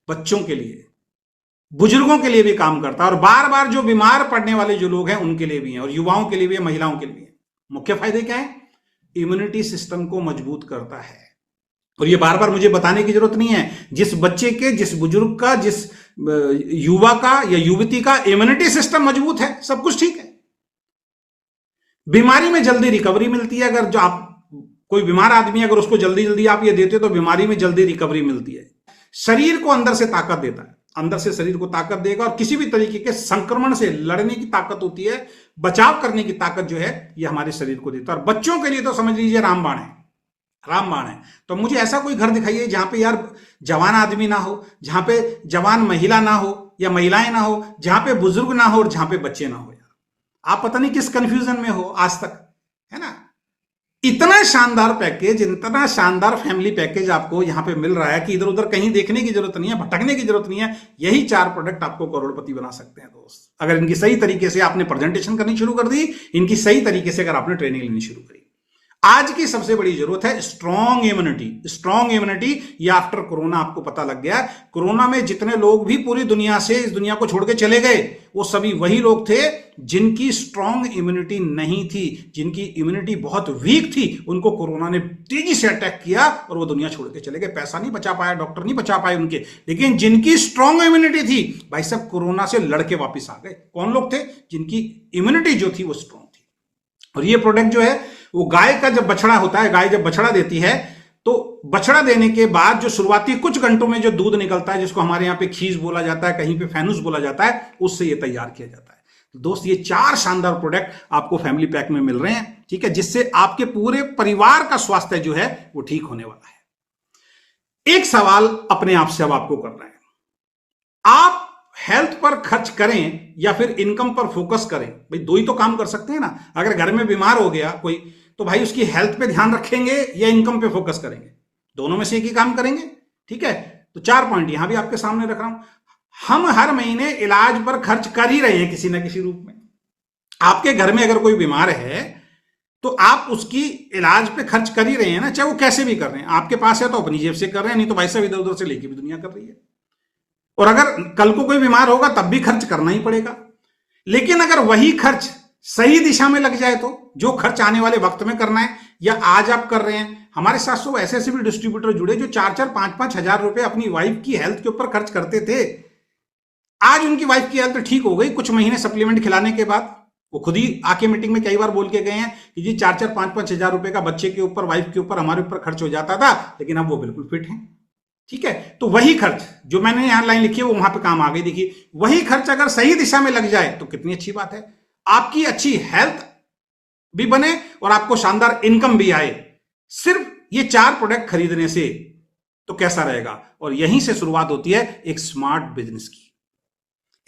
बच्चों के लिए, बुजुर्गों के लिए भी काम करता है, और बार बार जो बीमार पड़ने वाले जो लोग हैं उनके लिए भी है, और युवाओं के लिए भी है, महिलाओं के लिए भी है। मुख्य फायदे क्या है? इम्यूनिटी सिस्टम को मजबूत करता है। और ये बार बार मुझे बताने की जरूरत नहीं है, जिस बच्चे के, जिस बुजुर्ग का, जिस युवा का या युवती का इम्यूनिटी सिस्टम मजबूत है, सब कुछ ठीक है। बीमारी में जल्दी रिकवरी मिलती है। अगर जो आप कोई बीमार आदमी अगर उसको जल्दी जल्दी आप ये देते हो तो बीमारी में जल्दी रिकवरी मिलती है। शरीर को अंदर से ताकत देता है, अंदर से शरीर को ताकत देगा, और किसी भी तरीके के संक्रमण से लड़ने की ताकत होती है, बचाव करने की ताकत जो है ये हमारे शरीर को देता है। और बच्चों के लिए तो समझ लीजिए रामबाण है, रामबाण है। तो मुझे ऐसा कोई घर दिखाइए जहां पे यार जवान आदमी ना हो, जहां पे जवान महिला ना हो या महिलाएं ना हो, जहां पे बुजुर्ग ना हो और जहां पे बच्चे ना हो। यार आप पता नहीं किस कंफ्यूजन में हो आज तक, है ना। इतना शानदार पैकेज, इतना शानदार फैमिली पैकेज आपको यहां पे मिल रहा है कि इधर उधर कहीं देखने की जरूरत नहीं है, भटकने की जरूरत नहीं है। यही 4 प्रोडक्ट आपको करोड़पति बना सकते हैं दोस्त, अगर इनकी सही तरीके से आपने प्रेजेंटेशन करनी शुरू कर दी, इनकी सही तरीके से अगर आपने ट्रेनिंग लेनी शुरू करी। आज की सबसे बड़ी जरूरत है स्ट्रॉन्ग इम्यूनिटी। स्ट्रॉन्ग इम्यूनिटी ये आफ्टर कोरोना आपको पता लग गया। कोरोना में जितने लोग भी पूरी दुनिया से इस दुनिया को छोड़ के चले गए, वो सभी वही लोग थे जिनकी स्ट्रॉन्ग इम्यूनिटी नहीं थी, जिनकी इम्यूनिटी बहुत वीक थी। उनको कोरोना ने तेजी से अटैक किया और वो दुनिया छोड़ के चले गए। पैसा नहीं बचा पाया, डॉक्टर नहीं बचा पाए उनके, लेकिन जिनकी स्ट्रॉन्ग इम्यूनिटी थी भाई साहब, कोरोना से लड़के वापिस आ गए। कौन लोग थे? जिनकी इम्यूनिटी जो थी वो स्ट्रॉन्ग थी। और ये प्रोडक्ट जो है वो गाय का जब बछड़ा होता है, गाय जब बछड़ा देती है तो बछड़ा देने के बाद जो शुरुआती कुछ घंटों में जो दूध निकलता है, जिसको हमारे यहां पे खीस बोला जाता है, कहीं पे फैनुस बोला जाता है, उससे ये तैयार किया जाता है। तो दोस्त ये 4 शानदार प्रोडक्ट आपको फैमिली पैक में मिल रहे हैं, ठीक है, जिससे आपके पूरे परिवार का स्वास्थ्य जो है वो ठीक होने वाला है। एक सवाल अपने आप से अब आपको करना है, आप हेल्थ पर खर्च करें या फिर इनकम पर फोकस करें? भाई दो ही तो काम कर सकते हैं ना। अगर घर में बीमार हो गया कोई, तो भाई उसकी हेल्थ पे ध्यान रखेंगे या इनकम पे फोकस करेंगे? दोनों में से एक ही काम करेंगे, ठीक है। तो 4 पॉइंट यहां भी आपके सामने रख रहा हूं। हम हर महीने इलाज पर खर्च कर ही रहे हैं किसी ना किसी रूप में। आपके घर में अगर कोई बीमार है तो आप उसकी इलाज पे खर्च कर ही रहे हैं ना, चाहे वो कैसे भी कर रहे हैं। आपके पास है तो अपनी जेब से कर रहे हैं, नहीं तो भाई साहब इधर उधर से लेके भी दुनिया कर रही है। और अगर कल को कोई बीमार होगा तब भी खर्च करना ही पड़ेगा। लेकिन अगर वही खर्च सही दिशा में लग जाए, तो जो खर्च आने वाले वक्त में करना है या आज आप कर रहे हैं, हमारे साथ सौ ऐसे भी डिस्ट्रीब्यूटर जुड़े जो 4-4, 5-5 हजार रुपए अपनी वाइफ की हेल्थ के ऊपर खर्च करते थे। आज उनकी वाइफ की हेल्थ ठीक हो गई, कुछ महीने सप्लीमेंट खिलाने के बाद। वो खुद ही आके मीटिंग में कई बार बोल के गए हैं कि जी 4-4, 5-5 हजार रुपए का बच्चे के ऊपर, वाइफ के ऊपर, हमारे ऊपर खर्च हो जाता था, लेकिन अब वो बिल्कुल फिट हैं, ठीक है। तो वही खर्च जो मैंने यहां लाइन लिखी है वो वहां पे काम आ गई। देखिए वही खर्च अगर सही दिशा में लग जाए तो कितनी अच्छी बात है। आपकी अच्छी हेल्थ भी बने और आपको शानदार इनकम भी आए, सिर्फ ये 4 प्रोडक्ट खरीदने से। तो कैसा रहेगा? और यहीं से शुरुआत होती है एक स्मार्ट बिजनेस की।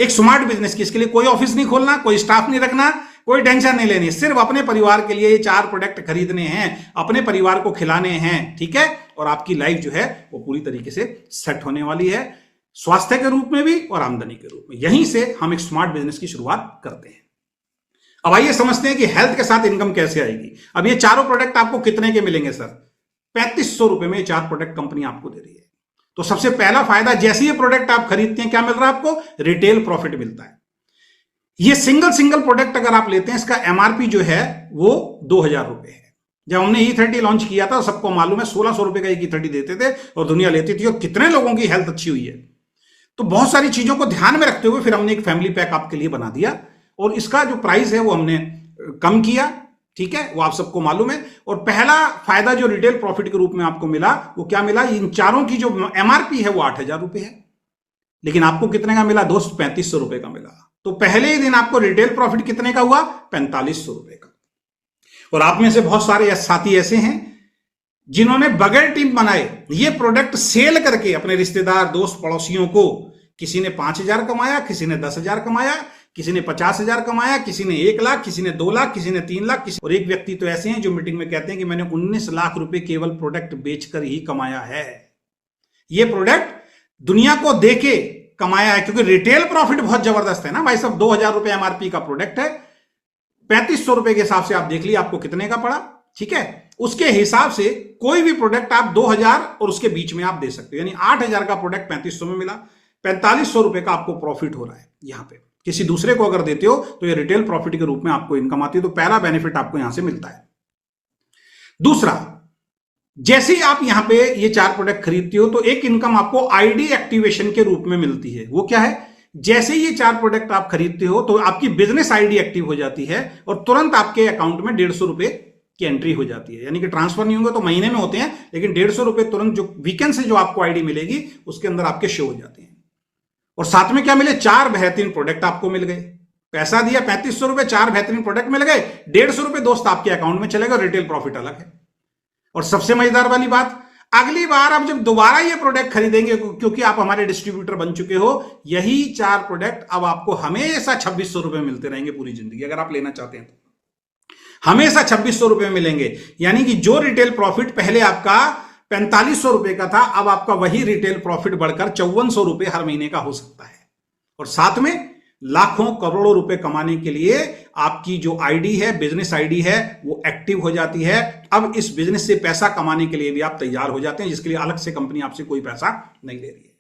एक स्मार्ट बिजनेस की, इसके लिए कोई ऑफिस नहीं खोलना, कोई स्टाफ नहीं रखना, कोई टेंशन नहीं लेनी, सिर्फ अपने परिवार के लिए ये 4 प्रोडक्ट खरीदने हैं, अपने परिवार को खिलाने हैं, ठीक है। और आपकी लाइफ जो है वो पूरी तरीके से सेट होने वाली है, स्वास्थ्य के रूप में भी और आमदनी के रूप में। यहीं से हम एक स्मार्ट बिजनेस की शुरुआत करते हैं। अब आइए समझते हैं कि हेल्थ के साथ इनकम कैसे आएगी। अब ये चारों प्रोडक्ट आपको कितने के मिलेंगे सर? 3500 रुपए में ये 4 प्रोडक्ट कंपनी आपको दे रही है। तो सबसे पहला फायदा, जैसे ये प्रोडक्ट आप खरीदते हैं क्या मिल रहा है आपको? रिटेल प्रॉफिट मिलता है। ये सिंगल प्रोडक्ट अगर आप लेते हैं, इसका एमआरपी जो है वो 2000 रुपए है। जब हमने E30 लॉन्च किया था, सबको मालूम है 1600 रुपए का एक E30 देते थे और दुनिया लेती थी, और कितने लोगों की हेल्थ अच्छी हुई है। तो बहुत सारी चीजों को ध्यान में रखते हुए फिर हमने एक फैमिली पैक आपके लिए बना दिया, और इसका जो प्राइस है वो हमने कम किया, ठीक है, वो आप सबको मालूम है। और पहला फायदा जो रिटेल प्रॉफिट के रूप में आपको मिला वो क्या मिला? इन चारों की जो एमआरपी है वो 8000 रुपए है, लेकिन आपको कितने का मिला दोस्त? 3500 रुपए का मिला। तो पहले ही दिन आपको रिटेल प्रॉफिट कितने का हुआ? 4500 रुपए का। और आप में से बहुत सारे साथी ऐसे हैं जिन्होंने बगैर टीम बनाए ये प्रोडक्ट सेल करके अपने रिश्तेदार, दोस्त, पड़ोसियों को, किसी ने 5000 कमाया, किसी ने 10,000 कमाया, किसी ने 50,000 कमाया, किसी ने 1 लाख, किसी ने 2 लाख, किसी ने 3 लाख, और एक व्यक्ति तो ऐसे हैं जो मीटिंग में कहते हैं कि मैंने 19 लाख रुपए केवल प्रोडक्ट बेचकर ही कमाया है। ये प्रोडक्ट दुनिया को देके कमाया है, क्योंकि रिटेल प्रॉफिट बहुत जबरदस्त है ना भाई साहब। 2000 रुपए एमआरपी का प्रोडक्ट है, 3500 रुपए के हिसाब से आप देख लीजिए आपको कितने का पड़ा, ठीक है। उसके हिसाब से कोई भी प्रोडक्ट आप 2000 और उसके बीच में आप दे सकते हो, यानी 8000 का प्रोडक्ट 3500 में मिला, 4500 रुपए का आपको प्रॉफिट हो रहा है। यहां पे किसी दूसरे को अगर देते हो तो ये रिटेल प्रॉफिट के रूप में आपको इनकम आती है। तो पहला बेनिफिट आपको यहां से मिलता है। दूसरा, जैसे ही आप यहां पे ये 4 प्रोडक्ट खरीदते हो तो एक इनकम आपको आईडी एक्टिवेशन के रूप में मिलती है। वो क्या है? जैसे ही ये 4 प्रोडक्ट आप खरीदते हो तो आपकी बिजनेस आईडी एक्टिव हो जाती है और तुरंत आपके अकाउंट में 150 रुपए की एंट्री हो जाती है। यानी कि ट्रांसफर नहीं होंगे तो महीने में होते हैं, लेकिन 150 रुपए तुरंत जो वीकेंड से जो आपको आईडी मिलेगी उसके अंदर आपके शो हो जाते हैं। और साथ में क्या मिले? 4 बेहतरीन प्रोडक्ट आपको मिल गए। पैसा दिया 3500 रुपए, 4 बेहतरीन प्रोडक्ट मिल गए, 150 रुपए दोस्त आपके अकाउंट में चले गए, रिटेल प्रॉफिट अलग है। और सबसे मजेदार वाली बात, अगली बार आप जब दोबारा ये प्रोडक्ट खरीदेंगे, क्योंकि आप हमारे डिस्ट्रीब्यूटर बन चुके हो, यही 4 प्रोडक्ट अब आपको हमेशा 2600 रुपए मिलते रहेंगे पूरी जिंदगी, अगर आप लेना चाहते हैं तो हमेशा 2600 रुपए मिलेंगे। यानी कि जो रिटेल प्रॉफिट पहले आपका 4500 रुपए का था, अब आपका वही रिटेल प्रॉफिट बढ़कर 5400 रुपए हर महीने का हो सकता है। और साथ में लाखों करोड़ों रुपए कमाने के लिए आपकी जो आईडी है, बिजनेस आईडी है, वो एक्टिव हो जाती है। अब इस बिजनेस से पैसा कमाने के लिए भी आप तैयार हो जाते हैं, जिसके लिए अलग से कंपनी आपसे कोई पैसा नहीं ले रही है।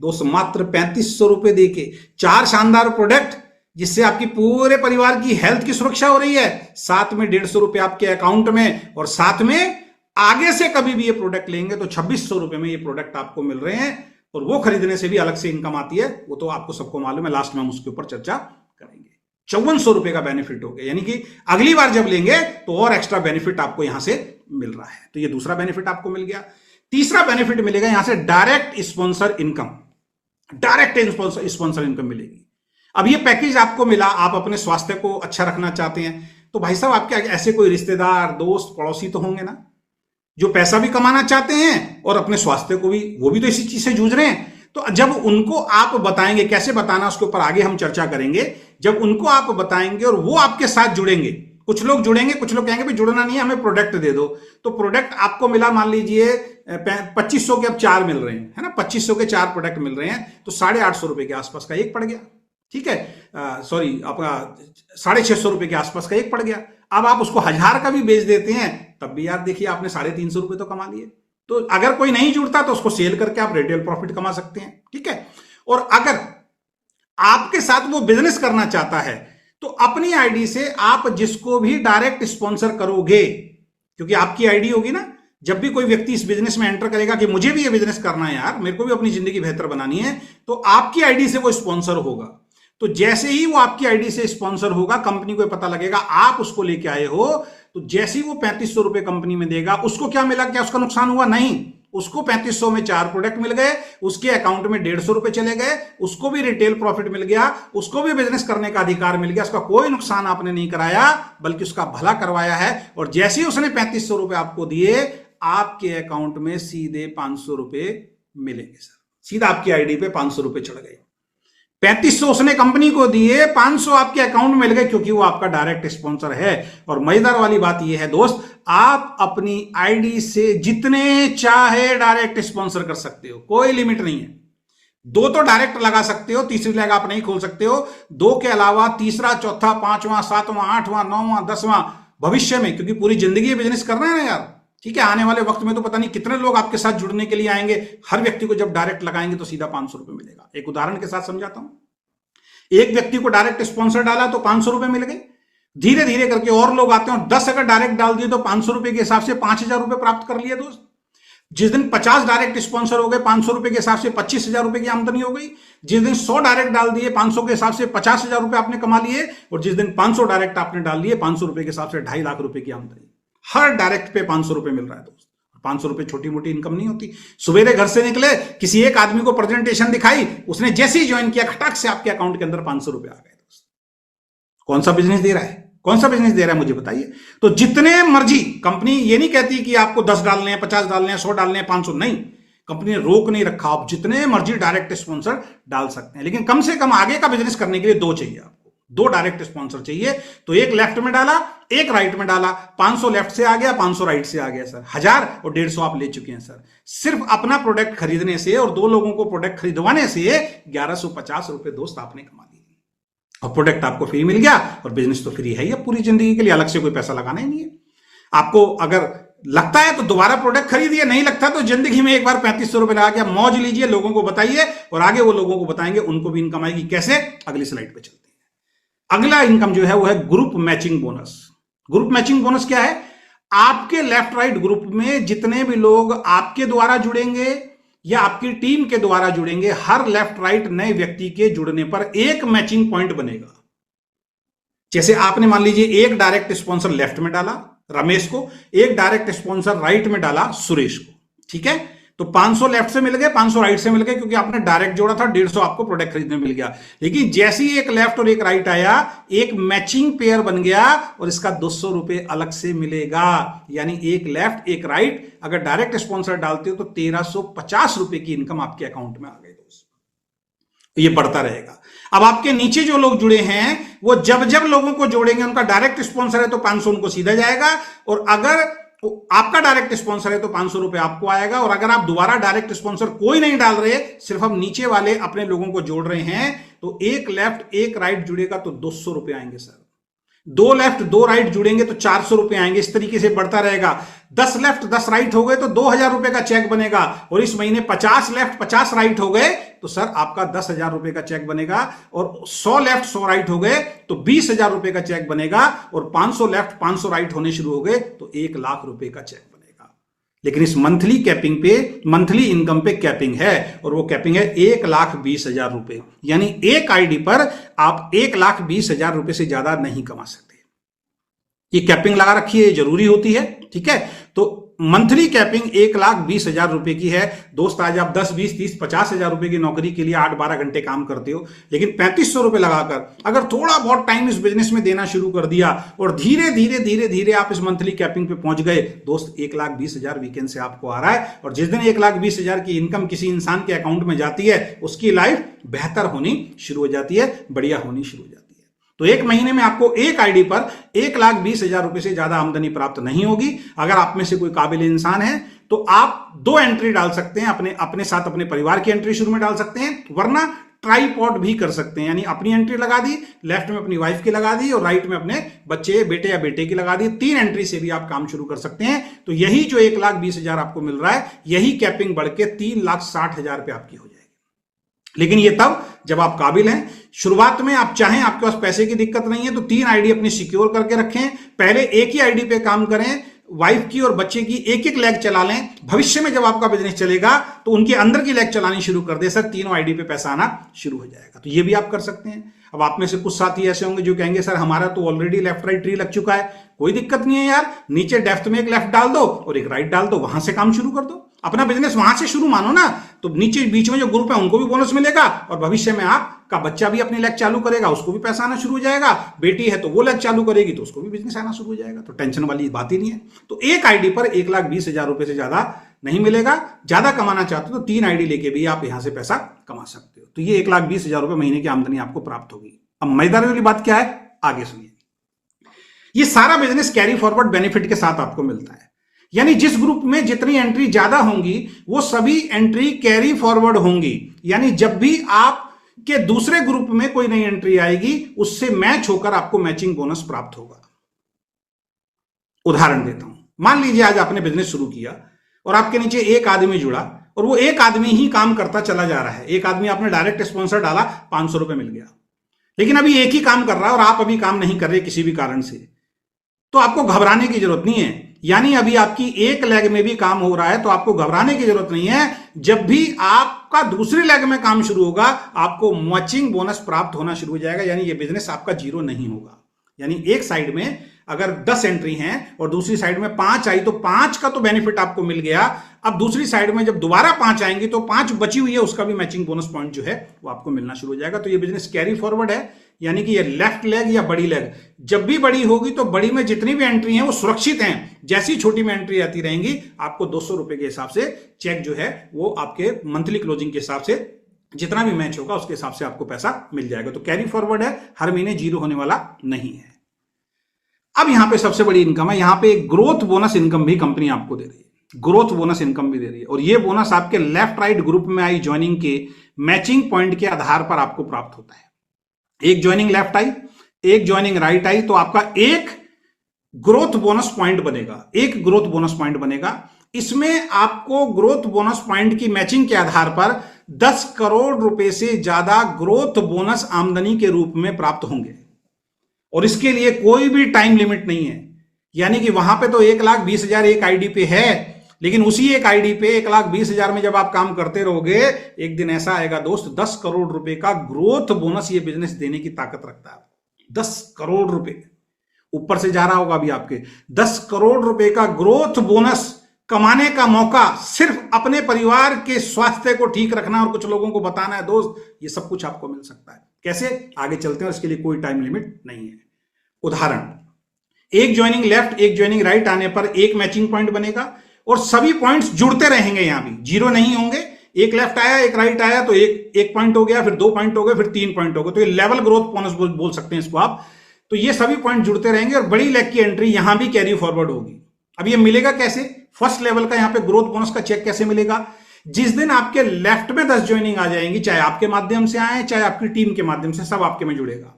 दोस्त, मात्र 3500 रुपए देके 4 शानदार प्रोडक्ट, जिससे आपकी पूरे परिवार की हेल्थ की सुरक्षा हो रही है, साथ में 150 रुपए आपके अकाउंट में, और साथ में आगे से कभी भी ये प्रोडक्ट लेंगे तो 2600 रुपए में ये प्रोडक्ट आपको मिल रहे हैं। और वो खरीदने से भी अलग से इनकम आती है, वो तो आपको सबको मालूम है, लास्ट में हम उसके ऊपर चर्चा करेंगे। 5400 रुपए का बेनिफिट हो गया, यानी कि अगली बार जब लेंगे तो और एक्स्ट्रा बेनिफिट आपको यहां से मिल रहा है। तो ये दूसरा बेनिफिट आपको मिल गया। तीसरा बेनिफिट मिलेगा यहां से direct sponsor income. Direct sponsor income मिलेगी। अब ये पैकेज आपको मिला, आप अपने स्वास्थ्य को अच्छा रखना चाहते हैं तो भाई साहब आपके ऐसे कोई रिश्तेदार, दोस्त, पड़ोसी तो होंगे ना, जो पैसा भी कमाना चाहते हैं और अपने स्वास्थ्य को भी, वो भी तो इसी चीज से जूझ रहे हैं। तो जब उनको आप बताएंगे, कैसे बताना उसके ऊपर आगे हम चर्चा करेंगे, जब उनको आप बताएंगे और वो आपके साथ जुड़ेंगे, कुछ लोग जुड़ेंगे, कुछ लोग कहेंगे भाई जुड़ना नहीं है, हमें प्रोडक्ट दे दो, तो प्रोडक्ट आपको मिला, मान लीजिए 2500 के अब 4 मिल रहे हैं, है ना, 2500 के 4 प्रोडक्ट मिल रहे हैं, तो 850 रुपए के आसपास का एक पड़ गया, ठीक है, सॉरी आपका 650 रुपए के आसपास का एक पड़ गया। अब आप उसको 1000 का भी बेच देते हैं, तब भी यार देखिए आपने 350 रुपए तो कमा लिए। तो अगर कोई नहीं जुड़ता तो उसको सेल करके आप रिटेल प्रॉफिट कमा सकते हैं, ठीक है। और अगर आपके साथ वो बिजनेस करना चाहता है तो अपनी आईडी से आप जिसको भी डायरेक्ट स्पॉन्सर करोगे, क्योंकि आपकी आईडी होगी ना, जब भी कोई व्यक्ति इस बिजनेस में एंटर करेगा कि मुझे भी ये बिजनेस करना है यार, मेरे को भी अपनी जिंदगी बेहतर बनानी है, तो आपकी आईडी से वो स्पॉन्सर होगा। तो जैसे ही वो आपकी आईडी से स्पॉन्सर होगा, कंपनी को पता लगेगा आप उसको लेके आए हो, तो जैसे ही वो 3500 रुपए कंपनी में देगा, उसको क्या मिला? क्या उसका नुकसान हुआ? नहीं, उसको 3500 में 4 प्रोडक्ट मिल गए, उसके अकाउंट में 150 रुपए चले गए, उसको भी रिटेल प्रॉफिट मिल गया, उसको भी बिजनेस करने का अधिकार मिल गया। उसका कोई नुकसान आपने नहीं कराया, बल्कि उसका भला करवाया है। और जैसे ही उसने 3500 रुपए आपको दिए, आपके अकाउंट में सीधे 500 रुपए मिलेंगे सर, सीधा आपकी आईडी पे 500 रुपए चढ़ गए। 3500 उसने कंपनी को दिए, 500 आपके अकाउंट में मिल गए क्योंकि वो आपका डायरेक्ट स्पॉन्सर है। और मजेदार वाली बात ये है दोस्त, आप अपनी आईडी से जितने चाहे डायरेक्ट स्पॉन्सर कर सकते हो, कोई लिमिट नहीं है। दो तो डायरेक्ट लगा सकते हो, तीसरी लेग आप नहीं खोल सकते हो। दो के अलावा तीसरा, चौथा, पांचवां, सातवां, आठवां, नौवां, 10वां भविष्य में, क्योंकि पूरी जिंदगी बिजनेस करना है ना यार, ठीक है। आने वाले वक्त में तो पता नहीं कितने लोग आपके साथ जुड़ने के लिए आएंगे। हर व्यक्ति को जब डायरेक्ट लगाएंगे तो सीधा 500 रुपए मिलेगा। एक उदाहरण के साथ समझाता हूं। एक व्यक्ति को डायरेक्ट स्पॉन्सर डाला तो 500 रुपए मिल गए। धीरे धीरे करके और लोग आते हैं, 10 अगर डायरेक्ट डाल दिए तो 500 रुपए के हिसाब से 5000 रुपए प्राप्त कर लिए दोस्त। जिस दिन 50 डायरेक्ट स्पॉन्सर हो गए, 500 रुपए के हिसाब से 25,000 रुपए की आमदनी हो गई। जिस दिन 100 डायरेक्ट डाल दिए 500 के हिसाब से 50,000 रुपए आपने कमा लिए। और जिस दिन 500 डायरेक्ट आपने डाल लिए 500 रुपए के हिसाब से 2.5 लाख रुपए की आमदनी। हर डायरेक्ट पे 500 रुपए मिल रहा है दोस्त। 500 रुपए छोटी मोटी इनकम नहीं होती। सवेरे घर से निकले, किसी एक आदमी को प्रेजेंटेशन दिखाई, उसने जैसे ही ज्वाइन किया, खटाक से आपके अकाउंट के अंदर 500 रुपए आ गए दोस्त। कौन सा बिजनेस दे रहा है? कौन सा बिजनेस दे रहा है मुझे बताइए। तो जितने मर्जी, कंपनी ये नहीं कहती कि आपको 10 डालने हैं, 50 डालने हैं, 100 डालने हैं, 500 नहीं। कंपनी ने रोक नहीं रखा, आप जितने मर्जी डायरेक्ट स्पॉन्सर डाल सकते हैं। लेकिन कम से कम आगे का बिजनेस करने के लिए दो चाहिए आपको। 2 डायरेक्ट स्पॉन्सर चाहिए। तो एक लेफ्ट में डाला, एक राइट में डाला। 500 लेफ्ट से आ गया, 500 राइट से आ गया सर। 1000 और 150 आप ले चुके हैं सर। सिर्फ अपना प्रोडक्ट खरीदने से और 2 लोगों को प्रोडक्ट खरीदवाने से 1150 रुपए दोस्त आपने कमा लिए। और प्रोडक्ट आपको फ्री मिल गया और बिजनेस तो फ्री है ही अब पूरी जिंदगी के लिए, अलग से कोई पैसा लगाना ही नहीं है आपको। अगर लगता है तो दोबारा प्रोडक्ट खरीदिए, नहीं लगता तो जिंदगी में एक बार 3500 रुपए लगा के मौज लीजिए, लोगों को बताइए और आगे वो लोगों को बताएंगे, उनको भी इनकम आएगी। कैसे? अगली स्लाइड पे चलते हैं। अगला इनकम जो है वो है group matching bonus. Group matching bonus क्या है? आपके लेफ्ट राइट ग्रुप में जितने भी लोग आपके द्वारा जुड़ेंगे या आपकी टीम के द्वारा जुड़ेंगे, हर लेफ्ट राइट नए व्यक्ति के जुड़ने पर एक मैचिंग पॉइंट बनेगा। जैसे आपने मान लीजिए एक डायरेक्ट स्पॉन्सर लेफ्ट में डाला रमेश को, एक डायरेक्ट स्पॉन्सर राइट में डाला सुरेश को, ठीक है। तो 500 लेफ्ट से मिल गए, 500 राइट से मिल गए, क्योंकि आपने डायरेक्ट जोड़ा था। 150 आपको प्रोडक्ट खरीदने मिल गया। लेकिन जैसे ही एक लेफ्ट और एक राइट आया, एक मैचिंग पेयर बन गया और इसका 200 रुपए अलग से मिलेगा। यानी एक लेफ्ट एक राइट अगर डायरेक्ट स्पॉन्सर डालते हो तो 1350 रुपए की इनकम आपके अकाउंट में आ गई दोस्त। ये बढ़ता रहेगा। अब आपके नीचे जो लोग जुड़े हैं वो जब जब लोगों को जोड़ेंगे, उनका डायरेक्ट स्पॉन्सर है तो 500 उनको सीधा जाएगा। और अगर आपका डायरेक्ट स्पॉन्सर है तो 500 रुपए आपको आएगा। और अगर आप दोबारा डायरेक्ट स्पॉन्सर कोई नहीं डाल रहे, सिर्फ हम नीचे वाले अपने लोगों को जोड़ रहे हैं, तो एक लेफ्ट एक राइट जुड़ेगा तो 200 रुपए आएंगे सर। 2 लेफ्ट 2 राइट जुड़ेंगे तो 400 रुपए आएंगे। इस तरीके से बढ़ता रहेगा। 10 लेफ्ट 10 राइट हो गए तो 2000 रुपए का चेक बनेगा। और इस महीने 50 लेफ्ट 50 राइट हो गए तो सर आपका 10,000 रुपए का चेक बनेगा। और 100 लेफ्ट 100 राइट हो गए तो 20,000 रुपए का चेक बनेगा। और 500 लेफ्ट 500 राइट होने शुरू हो गए तो 1 लाख रुपए का चेक बनेगा। लेकिन इस मंथली कैपिंग पे, मंथली इनकम पे कैपिंग है, और वो कैपिंग है 1,20,000 रुपए। यानी एक आईडी पर आप 1,20,000 रुपए से ज्यादा नहीं कमा सकते। ये कैपिंग लगा रखी है, जरूरी होती है, ठीक है। तो मंथली कैपिंग 1,20,000 रुपए की है दोस्त। आज आप 10, 20, 30, 50,000 रुपए की नौकरी के लिए 8-12 घंटे काम करते हो, लेकिन 3500 रुपए लगाकर अगर थोड़ा बहुत टाइम इस बिजनेस में देना शुरू कर दिया और धीरे धीरे धीरे धीरे आप इस मंथली कैपिंग पे पहुंच गए दोस्त, 1,20,000 वीकेंड से आपको आ रहा है। और जिस दिन 1,20,000 की इनकम किसी इंसान के अकाउंट में जाती है, उसकी लाइफ बेहतर होनी शुरू हो जाती है, बढ़िया होनी शुरू हो जाती है। तो एक महीने में आपको एक आईडी पर 1,20,000 रुपए से ज्यादा आमदनी प्राप्त नहीं होगी। अगर आप में से कोई काबिल इंसान है तो आप 2 एंट्री डाल सकते हैं, अपने साथ अपने परिवार की एंट्री शुरू में डाल सकते हैं, वरना ट्राईपॉड भी कर सकते हैं। यानी अपनी एंट्री लगा दी, लेफ्ट में अपनी वाइफ की लगा दी और राइट में अपने बच्चे, बेटे या बेटे की लगा दी। 3 एंट्री से भी आप काम शुरू कर सकते हैं। तो यही जो 1,20,000 आपको मिल रहा है, यही कैपिंग बढ़ के 3,60,000 पे आपकी हो जाएगी। लेकिन ये तब जब आप काबिल हैं। शुरुआत में आप चाहें, आपके पास पैसे की दिक्कत नहीं है, तो 3 आईडी अपनी सिक्योर करके रखें। पहले एक ही आईडी पे काम करें, वाइफ की और बच्चे की एक एक लेग चला लें। भविष्य में जब आपका बिजनेस चलेगा तो उनके अंदर की लेग चलानी शुरू कर दे सर, तीनों आईडी पे पैसा आना शुरू हो जाएगा। तो ये भी आप कर सकते हैं। अब आप में से कुछ साथी ऐसे होंगे जो कहेंगे सर हमारा तो ऑलरेडी लेफ्ट राइट ट्री लग चुका है। कोई दिक्कत नहीं है यार, नीचे डेप्थ में एक लेफ्ट डाल दो और एक राइट डाल दो, वहां से काम शुरू कर दो। अपना बिजनेस वहां से शुरू मानो ना, तो नीचे बीच में जो ग्रुप है उनको भी बोनस मिलेगा और भविष्य में आपका बच्चा भी अपनी लेग चालू करेगा, उसको भी पैसा आना शुरू हो जाएगा। बेटी है तो वो लेग चालू करेगी तो उसको भी बिजनेस आना शुरू हो जाएगा। तो टेंशन वाली बात ही नहीं है। तो एक आईडी पर 1,20,000 रुपए से ज्यादा नहीं मिलेगा। ज्यादा कमाना चाहते हो तो 3 आईडी लेके भी आप यहां से पैसा कमा सकते हो। तो ये 1,20,000 रुपए महीने की आमदनी आपको प्राप्त होगी। अब मजेदार वाली बात क्या है, आगे सुनिए। ये सारा बिजनेस कैरी फॉरवर्ड बेनिफिट के साथ आपको मिलता है, यानी जिस ग्रुप में जितनी एंट्री ज्यादा होंगी वो सभी एंट्री कैरी फॉरवर्ड होंगी। यानी जब भी आपके दूसरे ग्रुप में कोई नई एंट्री आएगी उससे मैच होकर आपको मैचिंग बोनस प्राप्त होगा। उदाहरण देता हूं, मान लीजिए आज आपने बिजनेस शुरू किया और आपके नीचे एक आदमी जुड़ा और वो एक आदमी ही काम करता चला जा रहा है। एक आदमी आपने डायरेक्ट स्पॉन्सर डाला, 500 रुपए मिल गया, लेकिन अभी एक ही काम कर रहा है और आप अभी काम नहीं कर रहे किसी भी कारण से, तो आपको घबराने की जरूरत नहीं है। यानी अभी आपकी एक लेग में भी काम हो रहा है तो आपको घबराने की जरूरत नहीं है। जब भी आपका दूसरी लेग में काम शुरू होगा आपको मैचिंग बोनस प्राप्त होना शुरू हो जाएगा। यानी ये बिजनेस आपका जीरो नहीं होगा। यानी एक साइड में अगर 10 एंट्री हैं और दूसरी साइड में 5 आई तो 5 का तो बेनिफिट आपको मिल गया। अब दूसरी साइड में जब दोबारा 5 आएंगी तो 5 बची हुई है उसका भी मैचिंग बोनस पॉइंट जो है वो आपको मिलना शुरू हो जाएगा। तो ये बिजनेस कैरी फॉरवर्ड है, यानी कि ये लेफ्ट लेग या बड़ी लेग जब भी बड़ी होगी तो बड़ी में जितनी भी एंट्री हैं वो सुरक्षित हैं। जैसी छोटी में एंट्री आती रहेंगी आपको 200 रुपए के हिसाब से चेक जो है वो आपके मंथली क्लोजिंग के हिसाब से जितना भी मैच होगा उसके हिसाब से आपको पैसा मिल जाएगा। तो कैरी फॉरवर्ड है, हर महीने जीरो होने वाला नहीं है। अब यहां पे सबसे बड़ी इनकम है, यहां पे एक ग्रोथ बोनस इनकम भी कंपनी आपको दे रही है। ग्रोथ बोनस इनकम भी दे रही है और ये बोनस आपके लेफ्ट राइट ग्रुप में आई ज्वाइनिंग के मैचिंग पॉइंट के आधार पर आपको प्राप्त होता है। एक ज्वाइनिंग लेफ्ट आई, एक ज्वाइनिंग राइट आई तो आपका एक ग्रोथ बोनस पॉइंट बनेगा, एक ग्रोथ बोनस पॉइंट बनेगा। इसमें आपको ग्रोथ बोनस पॉइंट की मैचिंग के आधार पर 10 करोड़ रुपए से ज्यादा ग्रोथ बोनस आमदनी के रूप में प्राप्त होंगे और इसके लिए कोई भी टाइम लिमिट नहीं है। यानी कि वहां पे तो 1,20,000 एक आईडी पे है, लेकिन उसी एक आईडी पे 1,20,000 में जब आप काम करते रहोगे एक दिन ऐसा आएगा दोस्त 10 करोड़ रुपए का ग्रोथ बोनस ये बिजनेस देने की ताकत रखता है। 10 करोड़ रुपए ऊपर से जा रहा होगा अभी आपके 10 करोड़ रुपए का ग्रोथ बोनस कमाने का मौका, सिर्फ अपने परिवार के स्वास्थ्य को ठीक रखना और कुछ लोगों को बताना है दोस्त, ये सब कुछ आपको मिल सकता है। कैसे, आगे चलते हैं, इसके लिए कोई टाइम लिमिट नहीं है। उदाहरण, एक ज्वाइनिंग लेफ्ट एक ज्वाइनिंग राइट आने पर एक मैचिंग पॉइंट बनेगा और सभी पॉइंट्स जुड़ते रहेंगे, यहां भी जीरो नहीं होंगे। एक लेफ्ट आया एक राइट आया तो एक पॉइंट हो गया, फिर 2 पॉइंट हो गए, फिर 3 पॉइंट हो गए। तो ये लेवल ग्रोथ बोनस बोल सकते हैं इसको आप। तो ये सभी पॉइंट जुड़ते रहेंगे और बड़ी लेग की एंट्री यहां भी कैरी फॉरवर्ड होगी। अब ये मिलेगा कैसे, फर्स्ट लेवल का यहां पे ग्रोथ बोनस का चेक कैसे मिलेगा, जिस दिन आपके लेफ्ट में 10 ज्वाइनिंग आ जाएंगी, चाहे आपके माध्यम से आए चाहे आपकी टीम के माध्यम से, सब आपके में जुड़ेगा।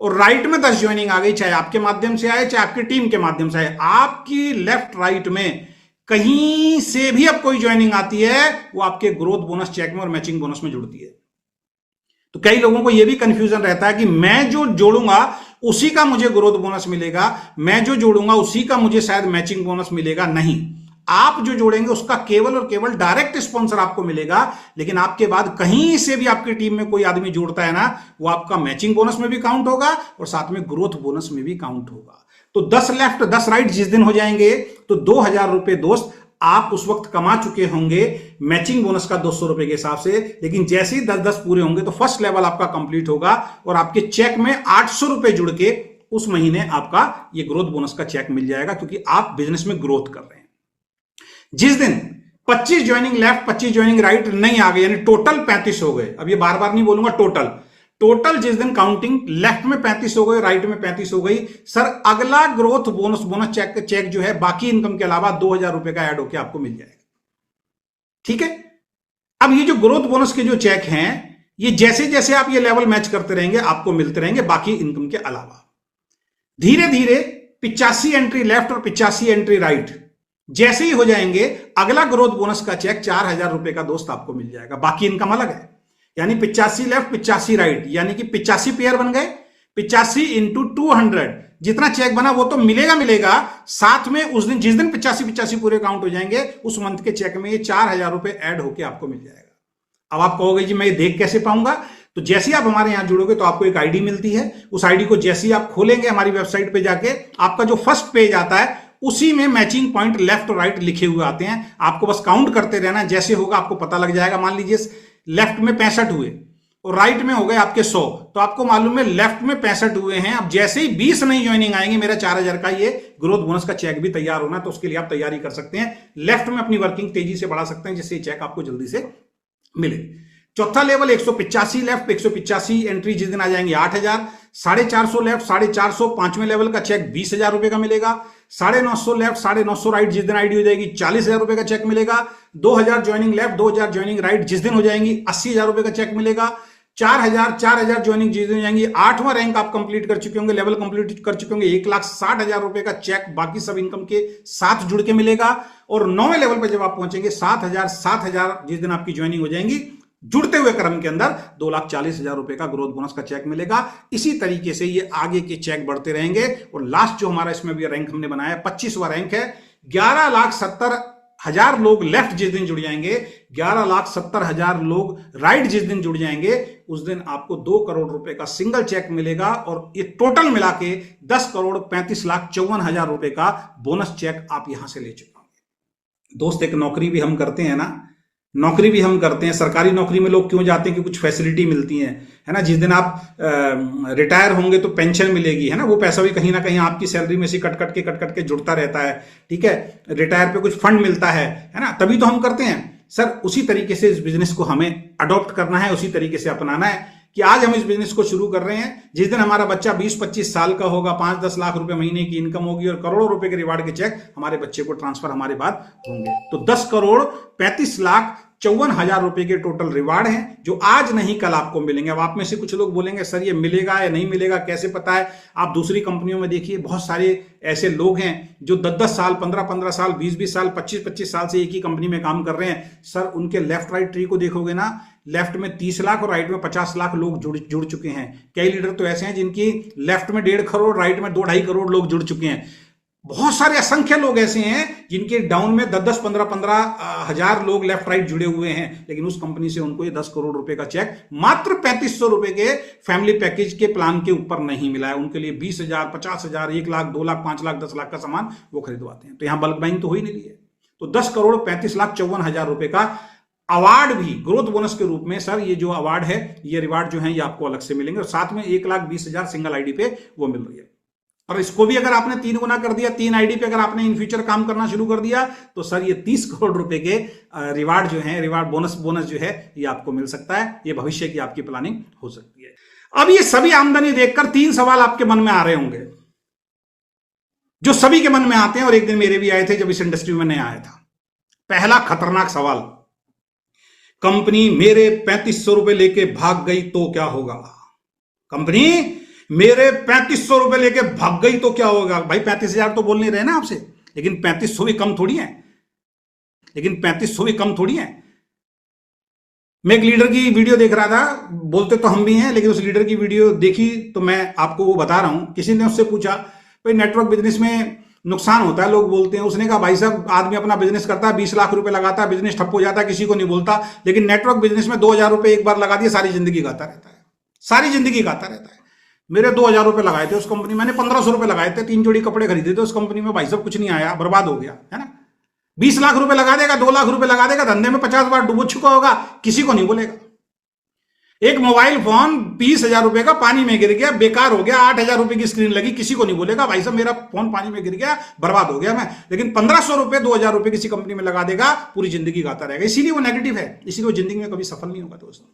और राइट में 10 ज्वाइनिंग आ गई, चाहे आपके माध्यम से आए चाहे आपकी टीम के माध्यम से आए, आपकी लेफ्ट राइट में कहीं से भी अब कोई ज्वाइनिंग आती है वो आपके ग्रोथ बोनस चेक में और मैचिंग बोनस में जुड़ती है। तो कई लोगों को यह भी कंफ्यूजन रहता है कि मैं जो जोड़ूंगा उसी का मुझे ग्रोथ बोनस मिलेगा, मैं जो जोड़ूंगा उसी का मुझे शायद मैचिंग बोनस मिलेगा। नहीं, आप जो जोड़ेंगे उसका केवल और केवल डायरेक्ट स्पॉन्सर आपको मिलेगा, लेकिन आपके बाद कहीं से भी आपकी टीम में कोई आदमी जोड़ता है ना, वो आपका मैचिंग बोनस में भी काउंट होगा और साथ में ग्रोथ बोनस में भी काउंट होगा। तो 10 लेफ्ट 10 राइट जिस दिन हो जाएंगे तो 2,000 रुपए दोस्त आप उस वक्त कमा चुके होंगे मैचिंग बोनस का 200 रुपए के हिसाब से। लेकिन जैसे ही 10-10 पूरे होंगे तो फर्स्ट लेवल आपका कंप्लीट होगा और आपके चेक में 800 रुपए जुड़ के उस महीने आपका ये ग्रोथ बोनस का चेक मिल जाएगा, क्योंकि आप बिजनेस में ग्रोथ कर रहे हैं। जिस दिन 25 ज्वाइनिंग लेफ्ट 25 ज्वाइनिंग राइट नहीं आ गए, यानी टोटल 35 हो गए, अब ये बार बार नहीं बोलूंगा, टोटल जिस दिन काउंटिंग लेफ्ट में 35 हो गए राइट में 35 हो गई, सर अगला ग्रोथ बोनस चेक जो है बाकी इनकम के अलावा 2,000 रुपए का ऐड होकर आपको मिल जाएगा। ठीक है, अब ये जो ग्रोथ बोनस के जो चेक हैं ये जैसे जैसे आप ये लेवल मैच करते रहेंगे आपको मिलते रहेंगे बाकी इनकम के अलावा। धीरे धीरे 85 एंट्री लेफ्ट और 85 एंट्री राइट जैसे ही हो जाएंगे अगला ग्रोथ बोनस का चेक 4,000 रुपए का दोस्त आपको मिल जाएगा। बाकी इनकम अलग है, यानी 85 लेफ्ट 85 राइट, यानी कि 85 पेयर बन गए। 85 इंटू 200 जितना चेक बना वो तो मिलेगा, साथ में उस दिन जिस दिन 85 पूरे काउंट हो जाएंगे उस मंथ के चेक में ये 4,000 रुपए ऐड होके आपको मिल जाएगा। अब आप कहोगे जी मैं ये देख कैसे पाऊंगा, तो जैसे ही आप हमारे यहां जुड़ोगे तो आपको एक आईडी मिलती है। उस आईडी को जैसे ही आप खोलेंगे हमारी वेबसाइट पे जाके आपका जो फर्स्ट पेज आता है उसी में मैचिंग पॉइंट लेफ्ट और राइट लिखे हुए आते हैं। आपको बस काउंट करते रहना, जैसे होगा आपको पता लग जाएगा। मान लीजिए लेफ्ट में 65 हुए और राइट में हो गए आपके 100, तो आपको मालूम है लेफ्ट में 65 हुए हैं। अब जैसे ही 20 नई ज्वाइनिंग आएंगे, मेरा 4000 का ये ग्रोथ बोनस का चेक भी तैयार होना, तो उसके लिए आप तैयारी कर सकते हैं। लेफ्ट में अपनी वर्किंग तेजी से बढ़ा सकते हैं, जिससे चेक आपको जल्दी से मिले। चौथा लेवल 185 लेफ्ट, 185 एंट्री जिस दिन आ जाएंगे 8000, 450 लेफ्ट, 450 पांचवें लेवल का चेक 20,000 रुपए का मिलेगा। 950 लेफ्ट, 950 राइट जिस दिन आईडी हो जाएगी 40,000 रुपए का चेक मिलेगा। 2000 ज्वाइनिंग लेफ्ट, 2000 ज्वाइनिंग राइट जिस दिन हो जाएंगी 80,000 रुपए का चेक मिलेगा। 4000 ज्वाइनिंग जिस दिन हो जाएंगी, 8वां रैंक आप कंप्लीट कर चुके होंगे, लेवल कंप्लीट कर चुके होंगे, 1,60,000 रुपए का चेक बाकी सब इनकम के साथ जुड़ के मिलेगा। और 9वें लेवल पर जब आप पहुंचेंगे 7,000 जिस दिन आपकी ज्वाइनिंग हो जाएंगी, जुड़ते हुए क्रम के अंदर 2,40,000 रुपए का ग्रोथ बोनस का चेक मिलेगा। इसी तरीके से ये आगे के चेक बढ़ते रहेंगे। और लास्ट जो हमारा इसमें भी रैंक हमने बनाया 25वां रैंक है। 11,70,000 लोग लेफ्ट जिस दिन जुड़ जाएंगे, 11,70,000 लोग राइट जिस दिन जुड़ जाएंगे, उस दिन आपको 2 करोड़ रुपए का सिंगल चेक मिलेगा। और ये टोटल मिला के 10,35,54,000 रुपए का बोनस चेक आप यहां से ले चुके होंगे। दोस्त, एक नौकरी भी हम करते हैं ना, नौकरी भी हम करते हैं। सरकारी नौकरी में लोग क्यों जाते हैं कि कुछ फैसिलिटी मिलती है ना। जिस दिन आप रिटायर होंगे तो पेंशन मिलेगी, है ना, वो पैसा भी कहीं ना कहीं आपकी सैलरी में से कट कट के जुड़ता रहता है। ठीक है, रिटायर पे कुछ फंड मिलता है ना, तभी तो हम करते हैं। सर, उसी तरीके से इस बिजनेस को हमें अडॉप्ट करना है, उसी तरीके से अपनाना है कि आज हम इस बिजनेस को शुरू कर रहे हैं। जिस दिन हमारा बच्चा 20-25 साल का होगा, 5-10 लाख रुपए महीने की इनकम होगी और करोड़ों रुपए के रिवार्ड के चेक हमारे बच्चे को ट्रांसफर हमारे बाद होंगे, तो 10,35,54,000 रुपए के टोटल रिवार्ड हैं, जो आज नहीं कल आपको मिलेंगे। अब आप में से कुछ लोग बोलेंगे सर ये मिलेगा या नहीं मिलेगा, कैसे पता है? आप दूसरी कंपनियों में देखिए, बहुत सारे ऐसे लोग हैं जो 10-10 साल, 15-15 साल, 20-20 साल, 25-25 साल से एक ही कंपनी में काम कर रहे हैं। सर, उनके लेफ्ट राइट ट्री को देखोगे ना, लेफ्ट में 30 लाख और राइट में 50 लाख लोग जुड़ चुके हैं। कई लीडर तो ऐसे हैं जिनकी लेफ्ट में 1.5 करोड़, राइट में 2-2.5 करोड़ लोग जुड़ चुके हैं। बहुत सारे असंख्य लोग ऐसे हैं जिनके डाउन में 10-10, 15-15 हजार लोग लेफ्ट राइट जुड़े हुए हैं, लेकिन उस कंपनी से उनको ये 10 करोड़ रुपए का चेक मात्र 3500 रुपए के फैमिली पैकेज के प्लान के ऊपर नहीं मिला है। उनके लिए 20,000, 50,000, 1 लाख, 2 लाख, 5 लाख, 10 लाख का सामान वो खरीदवाते हैं। तो यहां बल्क बाइंग तो हो ही नहीं रही है। तो 10,35,54,000 रुपए का अवार्ड भी ग्रोथ बोनस के रूप में, सर ये जो अवार्ड है, ये रिवार्ड जो है ये आपको अलग से मिलेंगे। और साथ में 1,20,000 सिंगल आईडी पे वो मिल रही है। और इसको भी अगर आपने 3 गुना कर दिया, 3 आईडी पे अगर आपने इन फ्यूचर काम करना शुरू कर दिया, तो सर ये 30 करोड़ रुपए के रिवार्ड जो है, रिवार्ड बोनस जो है, ये आपको मिल सकता है। ये भविष्य की आपकी प्लानिंग हो सकती है। अब ये सभी आमदनी देखकर 3 सवाल आपके मन में आ रहे होंगे, जो सभी के मन में आते हैं, और एक दिन मेरे भी आए थे जब इस इंडस्ट्री में नया आया था। पहला खतरनाक सवाल, कंपनी मेरे 3500 रुपए लेके भाग गई तो क्या होगा? कंपनी मेरे 3500 रुपए लेके भाग गई तो क्या होगा? भाई 35,000 तो बोल नहीं रहे ना आपसे, लेकिन 3500 भी कम थोड़ी है, मैं एक लीडर की वीडियो देख रहा था, बोलते तो हम भी हैं, लेकिन उस लीडर की वीडियो देखी तो मैं आपको वो बता रहा हूं। किसी ने उससे पूछा, भाई नेटवर्क बिजनेस में नुकसान होता है, लोग बोलते हैं। उसने कहा भाई साहब, आदमी अपना बिजनेस करता है, 20 लाख रुपए लगाता है, बिजनेस ठप हो जाता है, किसी को नहीं बोलता, लेकिन नेटवर्क बिजनेस में 2,000 रुपए एक बार लगा दिए, सारी जिंदगी गाता रहता है। मेरे 2,000 रुपए लगाए थे उस कंपनी, मैंने 1,500 रुपए लगाए थे, 3 जोड़ी कपड़े खरीदे थे उस कंपनी में, भाई साहब कुछ नहीं आया, बर्बाद हो गया, है ना। 20 लाख रुपए लगा देगा, 2 लाख रुपए लगा देगा, धंधे में 50 बार डूब चुका होगा, किसी को नहीं बोलेगा। एक मोबाइल फोन 20,000 रुपए का पानी में गिर गया, बेकार हो गया, 8,000 रुपए की स्क्रीन लगी, किसी को नहीं बोलेगा भाई साहब मेरा फोन पानी में गिर गया, बर्बाद हो गया मैं। लेकिन 1,500 रुपए, 2,000 रुपए किसी कंपनी में लगा देगा, पूरी जिंदगी गाता रहेगा। इसीलिए वो नेगेटिव है, इसीलिए वो जिंदगी में कभी सफल नहीं होगा। दोस्तों,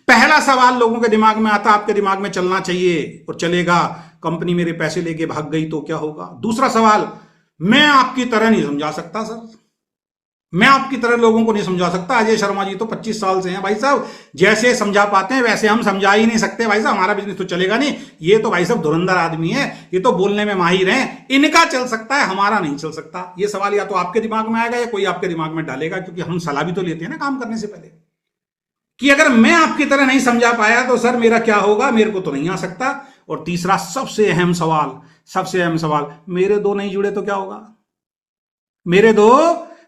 पहला सवाल लोगों के दिमाग में आता, आपके दिमाग में चलना चाहिए और चलेगा, कंपनी मेरे पैसे लेके भाग गई तो क्या होगा? दूसरा सवाल, मैं आपकी तरह नहीं समझा सकता सर, मैं आपकी तरह लोगों को नहीं समझा सकता। अजय शर्मा जी तो 25 साल से हैं भाई साहब, जैसे समझा पाते हैं वैसे हम समझा ही नहीं सकते भाई साहब, हमारा बिजनेस तो चलेगा नहीं। ये तो भाई साहब धुरंधर आदमी है, ये तो बोलने में माहिर हैं, इनका चल सकता है, हमारा नहीं चल सकता। ये सवाल या तो आपके दिमाग में आएगा या कोई आपके दिमाग में डालेगा, क्योंकि हम सलाह भी तो लेते हैं ना काम करने से पहले, कि अगर मैं आपकी तरह नहीं समझा पाया तो सर मेरा क्या होगा, मेरे को तो नहीं आ सकता। और तीसरा सबसे अहम सवाल, मेरे 2 नहीं जुड़े तो क्या होगा? मेरे 2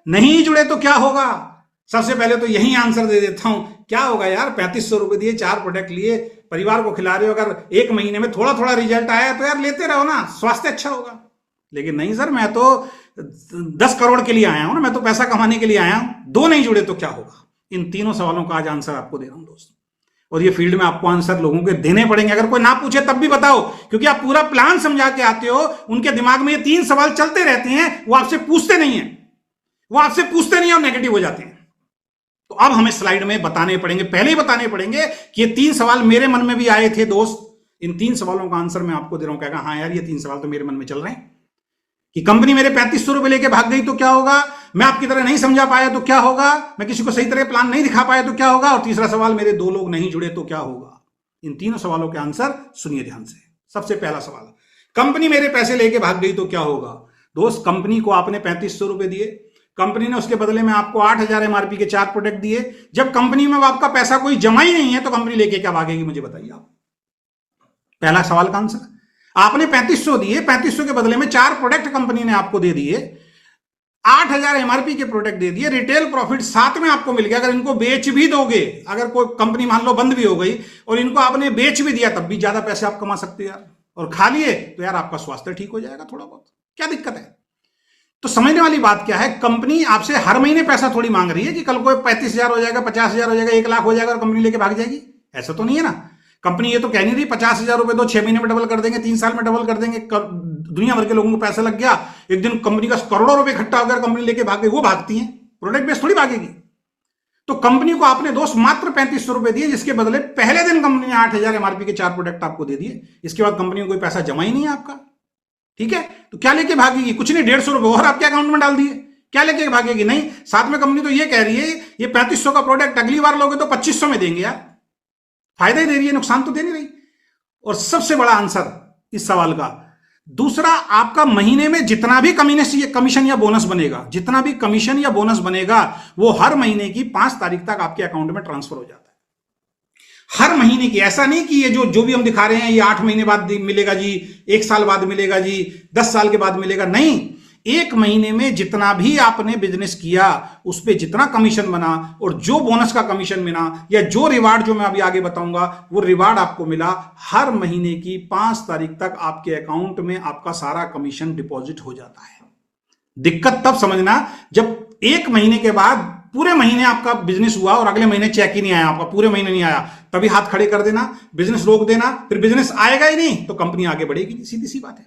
नहीं जुड़े तो क्या होगा? सबसे पहले तो यही आंसर दे देता हूं, क्या होगा यार, 3500 रुपए दिए, 4 प्रोडक्ट लिए, परिवार को खिला रहे हो, अगर 1 महीने में थोड़ा थोड़ा रिजल्ट आया तो यार लेते रहो ना, स्वास्थ्य अच्छा होगा। लेकिन नहीं सर, मैं तो 10 करोड़ के लिए आया हूं ना, मैं तो पैसा कमाने के लिए आया हूं, 2 नहीं जुड़े तो क्या होगा? इन तीनों सवालों का आज आंसर आपको दे रहा हूं दोस्तों। और ये फील्ड में आपको आंसर लोगों के देने पड़ेंगे। अगर कोई ना पूछे तब भी बताओ, क्योंकि आप पूरा प्लान समझा के आते हो, उनके दिमाग में ये 3 सवाल चलते रहते हैं, वो आपसे पूछते नहीं है, और नेगेटिव हो जाते हैं। तो अब हमें स्लाइड में बताने पड़ेंगे, पहले ही बताने पड़ेंगे कि ये 3 सवाल मेरे मन में भी आए थे दोस्त। इन 3 सवालों का आंसर मैं आपको दे रहा हूं। कहेगा हाँ यार, ये 3 सवाल तो मेरे मन में चल रहे हैं कि कंपनी मेरे 3500 रुपए लेके भाग गई तो क्या होगा, मैं आपकी तरह नहीं समझा पाया तो क्या होगा, मैं किसी को सही तरह प्लान नहीं दिखा पाया तो क्या होगा, और तीसरा सवाल, मेरे 2 लोग नहीं जुड़े तो क्या होगा। इन तीनों सवालों के आंसर सुनिए ध्यान से। सबसे पहला सवाल, कंपनी मेरे पैसे लेके भाग गई तो क्या होगा। दोस्त, कंपनी को आपने 3500 रुपए दिए, कंपनी ने उसके बदले में आपको 8000 एमआरपी के 4 प्रोडक्ट दिए। जब कंपनी में आपका पैसा कोई जमा ही नहीं है तो कंपनी लेके क्या भागेगी, मुझे बताइए आप। पहला सवाल का आंसर, आपने 3500 दिए, 3500 के बदले में 4 प्रोडक्ट कंपनी ने आपको दे दिए, 8000 एमआरपी के प्रोडक्ट दे दिए, रिटेल प्रॉफिट साथ में आपको मिल गया। अगर इनको बेच भी दोगे, अगर कोई कंपनी मान लो बंद भी हो गई और इनको आपने बेच भी दिया, तब भी ज्यादा पैसे आप कमा सकते हो यार। और खा लिए तो यार आपका स्वास्थ्य ठीक हो जाएगा थोड़ा बहुत, क्या दिक्कत है। तो समझने वाली बात क्या है, कंपनी आपसे हर महीने पैसा थोड़ी मांग रही है कि कल को 35,000 हो जाएगा, 50,000 हो जाएगा, 1 लाख हो जाएगा और कंपनी लेके भाग जाएगी। ऐसा तो नहीं है ना। कंपनी ये तो कह नहीं रही 50,000 रुपए दो, 6 महीने में डबल कर देंगे, 3 साल में डबल कर देंगे। दुनिया भर के लोगों को पैसा लग गया, एक दिन कंपनी का करोड़ों रुपए इकट्ठा हो गया, कंपनी लेके भाग गई। वो भागती है, प्रोडक्ट बेस थोड़ी भागेगी। तो कंपनी को आपने दोस्त मात्र 3500 रुपए दिए, जिसके बदले पहले दिन कंपनी ने 8000 एमआरपी के 4 प्रोडक्ट आपको दे दिए। इसके बाद कंपनी में कोई पैसा जमा ही नहीं है आपका, ठीक है। तो क्या लेके भागेगी, कुछ नहीं, 150 रुपए और आपके अकाउंट में डाल दिए, क्या लेके भागेगी। नहीं, साथ में कंपनी तो ये कह रही है ये 3500 का प्रोडक्ट अगली बार लोगे तो 2500 में देंगे यार। फायदा ही दे रही है, नुकसान तो दे नहीं रही। और सबसे बड़ा आंसर इस सवाल का दूसरा, आपका महीने में जितना भी कमीशन या बोनस बनेगा, जितना भी कमीशन या बोनस बनेगा, वो हर महीने की 5 तारीख तक आपके अकाउंट में ट्रांसफर हो जाता है। हर महीने की, ऐसा नहीं कि ये जो भी हम दिखा रहे हैं ये 8 महीने बाद मिलेगा जी, 1 साल बाद मिलेगा जी, 10 साल के बाद मिलेगा। नहीं, 1 महीने में जितना भी आपने बिजनेस किया उस पर जितना कमीशन बना और जो बोनस का कमीशन मिला या जो रिवार्ड जो मैं अभी आगे बताऊंगा वो रिवार्ड आपको मिला, हर महीने की 5 तारीख तक आपके अकाउंट में आपका सारा कमीशन डिपॉजिट हो जाता है। दिक्कत तब समझना जब 1 महीने के बाद पूरे महीने आपका बिजनेस हुआ और अगले महीने चेक ही नहीं आया, आपका पूरे महीने नहीं आया, तभी हाथ खड़े कर देना, बिजनेस रोक देना, फिर बिजनेस आएगा ही नहीं तो कंपनी आगे बढ़ेगी नहीं, सीधी सी बात है।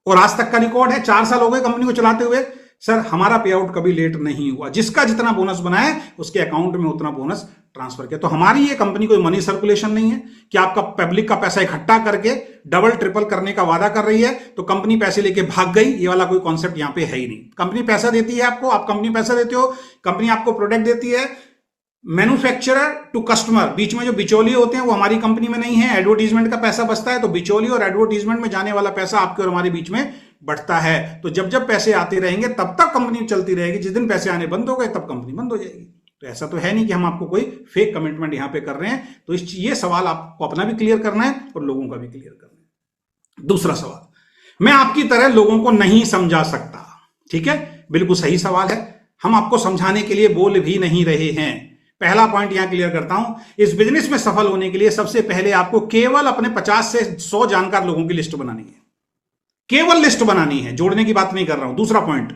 और आज तक का रिकॉर्ड है, 4 साल हो गए कंपनी को चलाते हुए, सर हमारा पे आउट कभी लेट नहीं हुआ। जिसका जितना बोनस बना है उसके अकाउंट में उतना बोनस ट्रांसफर किया। तो हमारी ये कंपनी कोई मनी सर्कुलेशन नहीं है कि आपका पब्लिक का पैसा इकट्ठा करके डबल ट्रिपल करने का वादा कर रही है तो कंपनी पैसे लेके भाग गई, ये वाला कोई कॉन्सेप्ट यहां पे है ही नहीं। कंपनी पैसा देती है आपको, आप कंपनी पैसा देते हो, कंपनी आपको प्रोडक्ट देती है, मैन्युफैक्चरर टू कस्टमर, बीच में जो बिचौलिए होते हैं वो हमारी कंपनी में नहीं है। एडवर्टीजमेंट का पैसा बचता है तो बिचौलिए और एडवर्टीजमेंट में जाने वाला पैसा आपके और हमारे बीच में बढ़ता है। तो जब जब पैसे आते रहेंगे तब तक कंपनी चलती रहेगी, जिस दिन पैसे आने बंद हो गए तब कंपनी बंद हो जाएगी। तो ऐसा तो है नहीं कि हम आपको कोई फेक कमिटमेंट यहां पे कर रहे हैं। तो ये सवाल आपको अपना भी क्लियर करना है और लोगों का भी क्लियर करना है। दूसरा सवाल, मैं आपकी तरह लोगों को नहीं समझा सकता, ठीक है, बिल्कुल सही सवाल है। हम आपको समझाने के लिए बोल भी नहीं रहे हैं। पहला पॉइंट यहां क्लियर करता हूं, इस बिजनेस में सफल होने के लिए सबसे पहले आपको केवल अपने 50 से 100 जानकार लोगों की लिस्ट बनानी है, केवल लिस्ट बनानी है, जोड़ने की बात नहीं कर रहा हूं। दूसरा पॉइंट,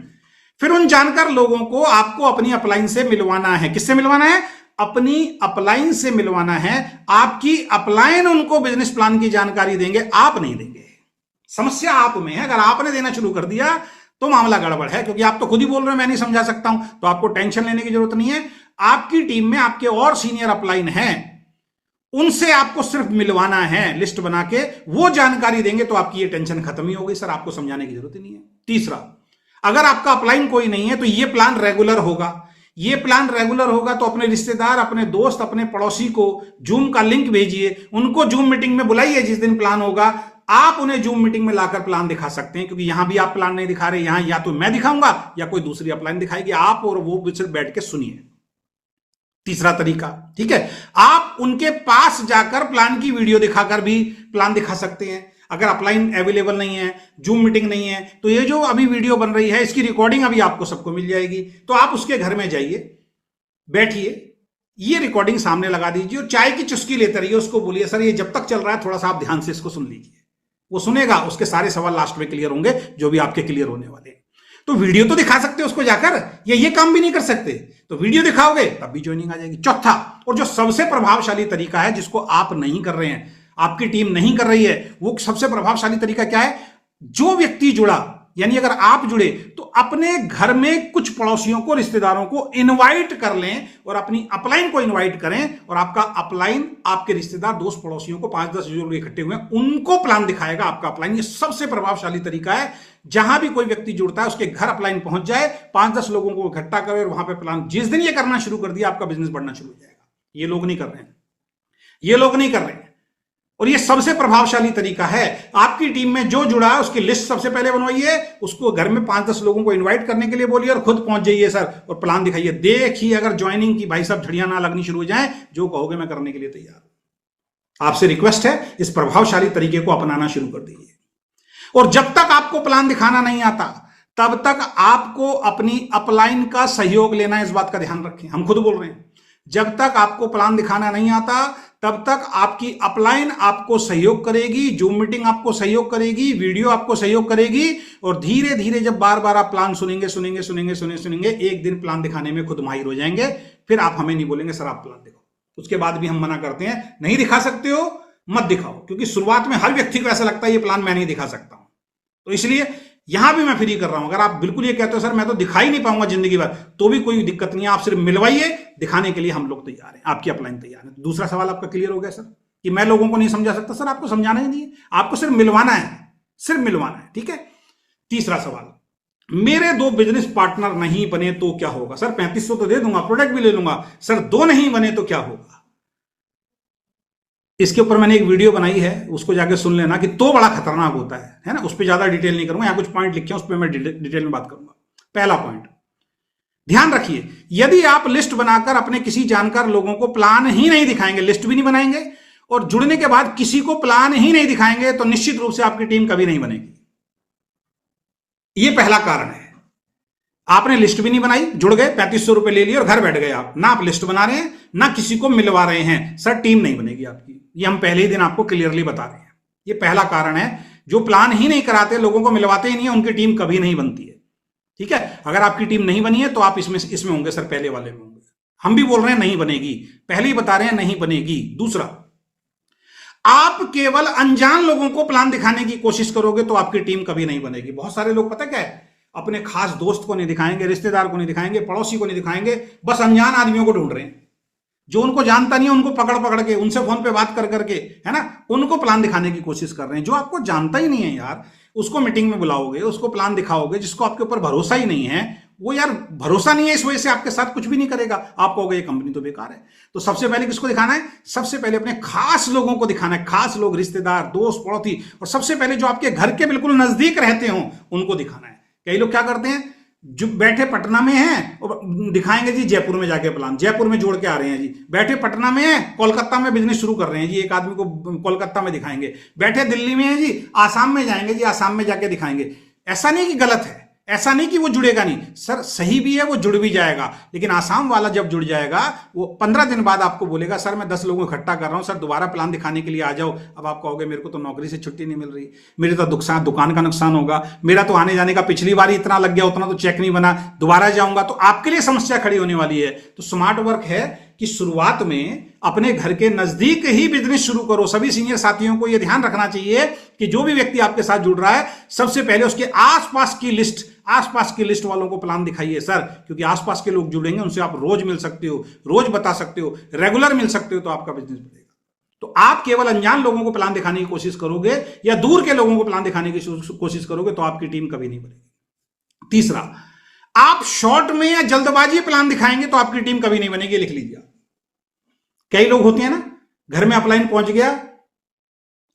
फिर उन जानकार लोगों को आपको अपनी अपलाइन से मिलवाना है। किससे मिलवाना है? अपनी अपलाइन से मिलवाना है। आपकी अपलाइन उनको बिजनेस प्लान की जानकारी देंगे, आप नहीं देंगे। समस्या आप में है। अगर आपने देना शुरू कर दिया तो मामला गड़बड़ है, क्योंकि आप तो खुद ही बोल रहे हो मैं नहीं समझा सकता हूं, तो आपको टेंशन लेने की जरूरत नहीं है। आपकी टीम में आपके और सीनियर अपलाइन हैं, उनसे आपको सिर्फ मिलवाना है, लिस्ट बना के वो जानकारी देंगे तो आपकी ये टेंशन खत्म ही हो गई। सर आपको समझाने की जरूरत ही नहीं है। तीसरा, अगर आपका अपलाइन कोई नहीं है तो ये प्लान रेगुलर होगा। ये प्लान रेगुलर होगा तो अपने रिश्तेदार, अपने दोस्त, अपने पड़ोसी को जूम का लिंक भेजिए, उनको जूम मीटिंग में बुलाइए। जिस दिन प्लान होगा आप उन्हें जूम मीटिंग में लाकर प्लान दिखा सकते हैं, क्योंकि यहां भी आप प्लान नहीं दिखा रहे, यहां या तो मैं दिखाऊंगा या कोई दूसरी अपलाइन दिखाएगी, आप और वो सिर्फ बैठ के सुनिए। तीसरा तरीका, ठीक है, आप उनके पास जाकर प्लान की वीडियो दिखाकर भी प्लान दिखा सकते हैं। अगर अपलाइन अवेलेबल नहीं है, जूम मीटिंग नहीं है, तो ये जो अभी वीडियो बन रही है इसकी रिकॉर्डिंग अभी आपको सबको मिल जाएगी। तो आप उसके घर में जाइए, बैठिए, ये रिकॉर्डिंग सामने लगा दीजिए और चाय की चुस्की लेते रहिए। उसको बोलिए सर ये जब तक चल रहा है थोड़ा सा आप ध्यान से इसको सुन लीजिए। वो सुनेगा, उसके सारे सवाल लास्ट में क्लियर होंगे जो भी आपके क्लियर होने वाले हैं। तो वीडियो तो दिखा सकते हो उसको जाकर, या ये काम भी नहीं कर सकते, तो वीडियो दिखाओगे तब भी ज्वाइनिंग आ जाएगी। चौथा और जो सबसे प्रभावशाली तरीका है, जिसको आप नहीं कर रहे हैं, आपकी टीम नहीं कर रही है, वो सबसे प्रभावशाली तरीका क्या है? जो व्यक्ति जुड़ा, यानी अगर आप जुड़े तो अपने घर में कुछ पड़ोसियों को, रिश्तेदारों को इनवाइट कर लें और अपनी अपलाइन को इनवाइट करें, और आपका अपलाइन आपके रिश्तेदार, दोस्त, पड़ोसियों को 5-10 जो लोग इकट्ठे हुए हैं उनको प्लान दिखाएगा आपका अपलाइन। ये सबसे प्रभावशाली तरीका है। जहां भी कोई व्यक्ति जुड़ता है उसके घर अपलाइन पहुंच जाए, 5-10 लोगों को इकट्ठा करे और वहां पे प्लान, जिस दिन ये करना शुरू कर दिया आपका बिजनेस बढ़ना शुरू हो जाएगा। ये लोग नहीं कर रहे हैं, ये लोग नहीं कर रहे हैं, और ये सबसे प्रभावशाली तरीका है। आपकी टीम में जो जुड़ा है उसकी लिस्ट सबसे पहले बनवाइए, उसको घर में 5-10 लोगों को इनवाइट करने के लिए बोलिए और खुद पहुंच जाइए सर, और प्लान दिखाइए। देखिए अगर ज्वाइनिंग की भाई साहब झड़ियां ना लगनी शुरू हो जाए, जो कहोगे मैं करने के लिए तैयार हूं। आपसे रिक्वेस्ट है, इस प्रभावशाली तरीके को अपनाना शुरू कर दीजिए। और जब तक आपको प्लान दिखाना नहीं आता, तब तक आपको अपनी अपलाइन का सहयोग लेना है। इस बात का ध्यान रखें, हम खुद बोल रहे हैं, जब तक आपको प्लान दिखाना नहीं आता तब तक आपकी अपलाइन आपको सहयोग करेगी, जूम मीटिंग आपको सहयोग करेगी, वीडियो आपको सहयोग करेगी, और धीरे धीरे जब बार बार आप प्लान सुनेंगे, एक दिन प्लान दिखाने में खुद माहिर हो जाएंगे। फिर आप हमें नहीं बोलेंगे सर आप प्लान दिखाओ। उसके बाद भी हम मना करते हैं, नहीं दिखा सकते हो मत दिखाओ, क्योंकि शुरुआत में हर व्यक्ति को ऐसा लगता है ये प्लान मैं नहीं दिखा सकता हूं। तो इसलिए यहां भी मैं फ्री कर रहा हूं। अगर आप बिल्कुल ये कहते हो सर मैं तो दिखा ही नहीं पाऊंगा जिंदगी भर, तो भी कोई दिक्कत नहीं है, आप सिर्फ मिलवाइए, दिखाने के लिए हम लोग तैयार हैं, आपकी अपलाइन तैयार है। दूसरा सवाल आपका क्लियर हो गया सर, कि मैं लोगों को नहीं समझा सकता। सर आपको समझाना ही नहीं है, आपको सिर्फ मिलवाना है, सिर्फ मिलवाना है, ठीक है। तीसरा सवाल, मेरे 2 बिजनेस पार्टनर नहीं बने तो क्या होगा? सर 3500 तो दे दूंगा, प्रोडक्ट भी ले लूंगा, सर 2 नहीं बने तो क्या होगा? इसके ऊपर मैंने एक वीडियो बनाई है, उसको जाके सुन लेना, कि तो बड़ा खतरनाक होता है ना। उस पर ज्यादा डिटेल नहीं करूंगा, यहां कुछ पॉइंट लिखे हैं, उस पर मैं डिटेल में बात करूंगा। पहला पॉइंट, ध्यान रखिए, यदि आप लिस्ट बनाकर अपने किसी जानकार लोगों को प्लान ही नहीं दिखाएंगे, लिस्ट भी नहीं बनाएंगे, और जुड़ने के बाद किसी को प्लान ही नहीं दिखाएंगे, तो निश्चित रूप से आपकी टीम कभी नहीं बनेगी। यह पहला कारण है। आपने लिस्ट भी नहीं बनाई, जुड़ गए, 3500 रुपए ले लिए और घर बैठ गए। आप ना आप लिस्ट बना रहे हैं, ना किसी को मिलवा रहे हैं, सर टीम नहीं बनेगी आपकी। ये हम पहले ही दिन आपको क्लियरली बता रहे हैं। ये पहला कारण है। जो प्लान ही नहीं कराते, लोगों को मिलवाते ही नहीं है, उनकी टीम कभी नहीं बनती है, ठीक है। अगर आपकी टीम नहीं बनी है तो आप इसमें होंगे सर, पहले वाले में होंगे। हम भी बोल रहे हैं नहीं बनेगी, पहले ही बता रहे हैं नहीं बनेगी। दूसरा, आप केवल अनजान लोगों को प्लान दिखाने की कोशिश करोगे तो आपकी टीम कभी नहीं बनेगी। बहुत सारे लोग पता क्या है, अपने खास दोस्त को नहीं दिखाएंगे, रिश्तेदार को नहीं दिखाएंगे, पड़ोसी को नहीं दिखाएंगे, बस अनजान आदमियों को ढूंढ रहे हैं, जो उनको जानता नहीं है, उनको पकड़ पकड़ के, उनसे फोन पे बात कर करके, है ना, उनको प्लान दिखाने की कोशिश कर रहे हैं। जो आपको जानता ही नहीं है यार, उसको मीटिंग में बुलाओगे, उसको प्लान दिखाओगे, जिसको आपके ऊपर भरोसा ही नहीं है, वो यार भरोसा नहीं है, इस वजह से आपके साथ कुछ भी नहीं करेगा। आप कहोगे ये कंपनी तो बेकार है। तो सबसे पहले किसको दिखाना है? सबसे पहले अपने खास लोगों को दिखाना है, खास लोग, रिश्तेदार, दोस्त, पड़ोसी, और सबसे पहले जो आपके घर के बिल्कुल नजदीक रहते हो उनको दिखाना है। कई लोग क्या करते हैं, जो बैठे पटना में हैं और दिखाएंगे जी जयपुर में जाके प्लान, जयपुर में जोड़ के आ रहे हैं जी, बैठे पटना में हैं, कोलकाता में बिजनेस शुरू कर रहे हैं जी, एक आदमी को कोलकाता में दिखाएंगे, बैठे दिल्ली में हैं जी, आसाम में जाएंगे जी, आसाम में जाके दिखाएंगे। ऐसा नहीं कि गलत है, ऐसा नहीं कि वो जुड़ेगा नहीं, सर सही भी है, वो जुड़ भी जाएगा, लेकिन आसाम वाला जब जुड़ जाएगा, वो 15 दिन बाद आपको बोलेगा सर मैं 10 लोगों को इकट्ठा कर रहा हूं, सर दोबारा प्लान दिखाने के लिए आ जाओ। अब आप कहोगे मेरे को तो नौकरी से छुट्टी नहीं मिल रही, मेरे तो दुकान का नुकसान होगा, मेरा तो आने जाने का पिछली बार ही इतना लग गया, उतना तो चेक नहीं बना, दोबारा जाऊंगा, तो आपके लिए समस्या खड़ी होने वाली है। तो स्मार्ट वर्क है कि शुरुआत में अपने घर के नजदीक ही बिजनेस शुरू करो। सभी सीनियर साथियों को यह ध्यान रखना चाहिए कि जो भी व्यक्ति आपके साथ जुड़ रहा है, सबसे पहले उसके आसपास की लिस्ट वालों को प्लान दिखाइए सर, क्योंकि आसपास के लोग जुड़ेंगे, उनसे आप रोज मिल सकते हो, रोज बता सकते हो, रेगुलर मिल सकते हो, तो आपका बिजनेस बढ़ेगा। तो आप केवल अनजान लोगों को प्लान दिखाने की कोशिश करोगे या दूर के लोगों को प्लान दिखाने की कोशिश करोगे तो आपकी टीम कभी नहीं बनेगी। तीसरा, आप शॉर्ट में या जल्दबाजी प्लान दिखाएंगे तो आपकी टीम कभी नहीं बनेगी। लिख लीजिए। कई लोग होते हैं ना, घर में अपलाइन पहुंच गया,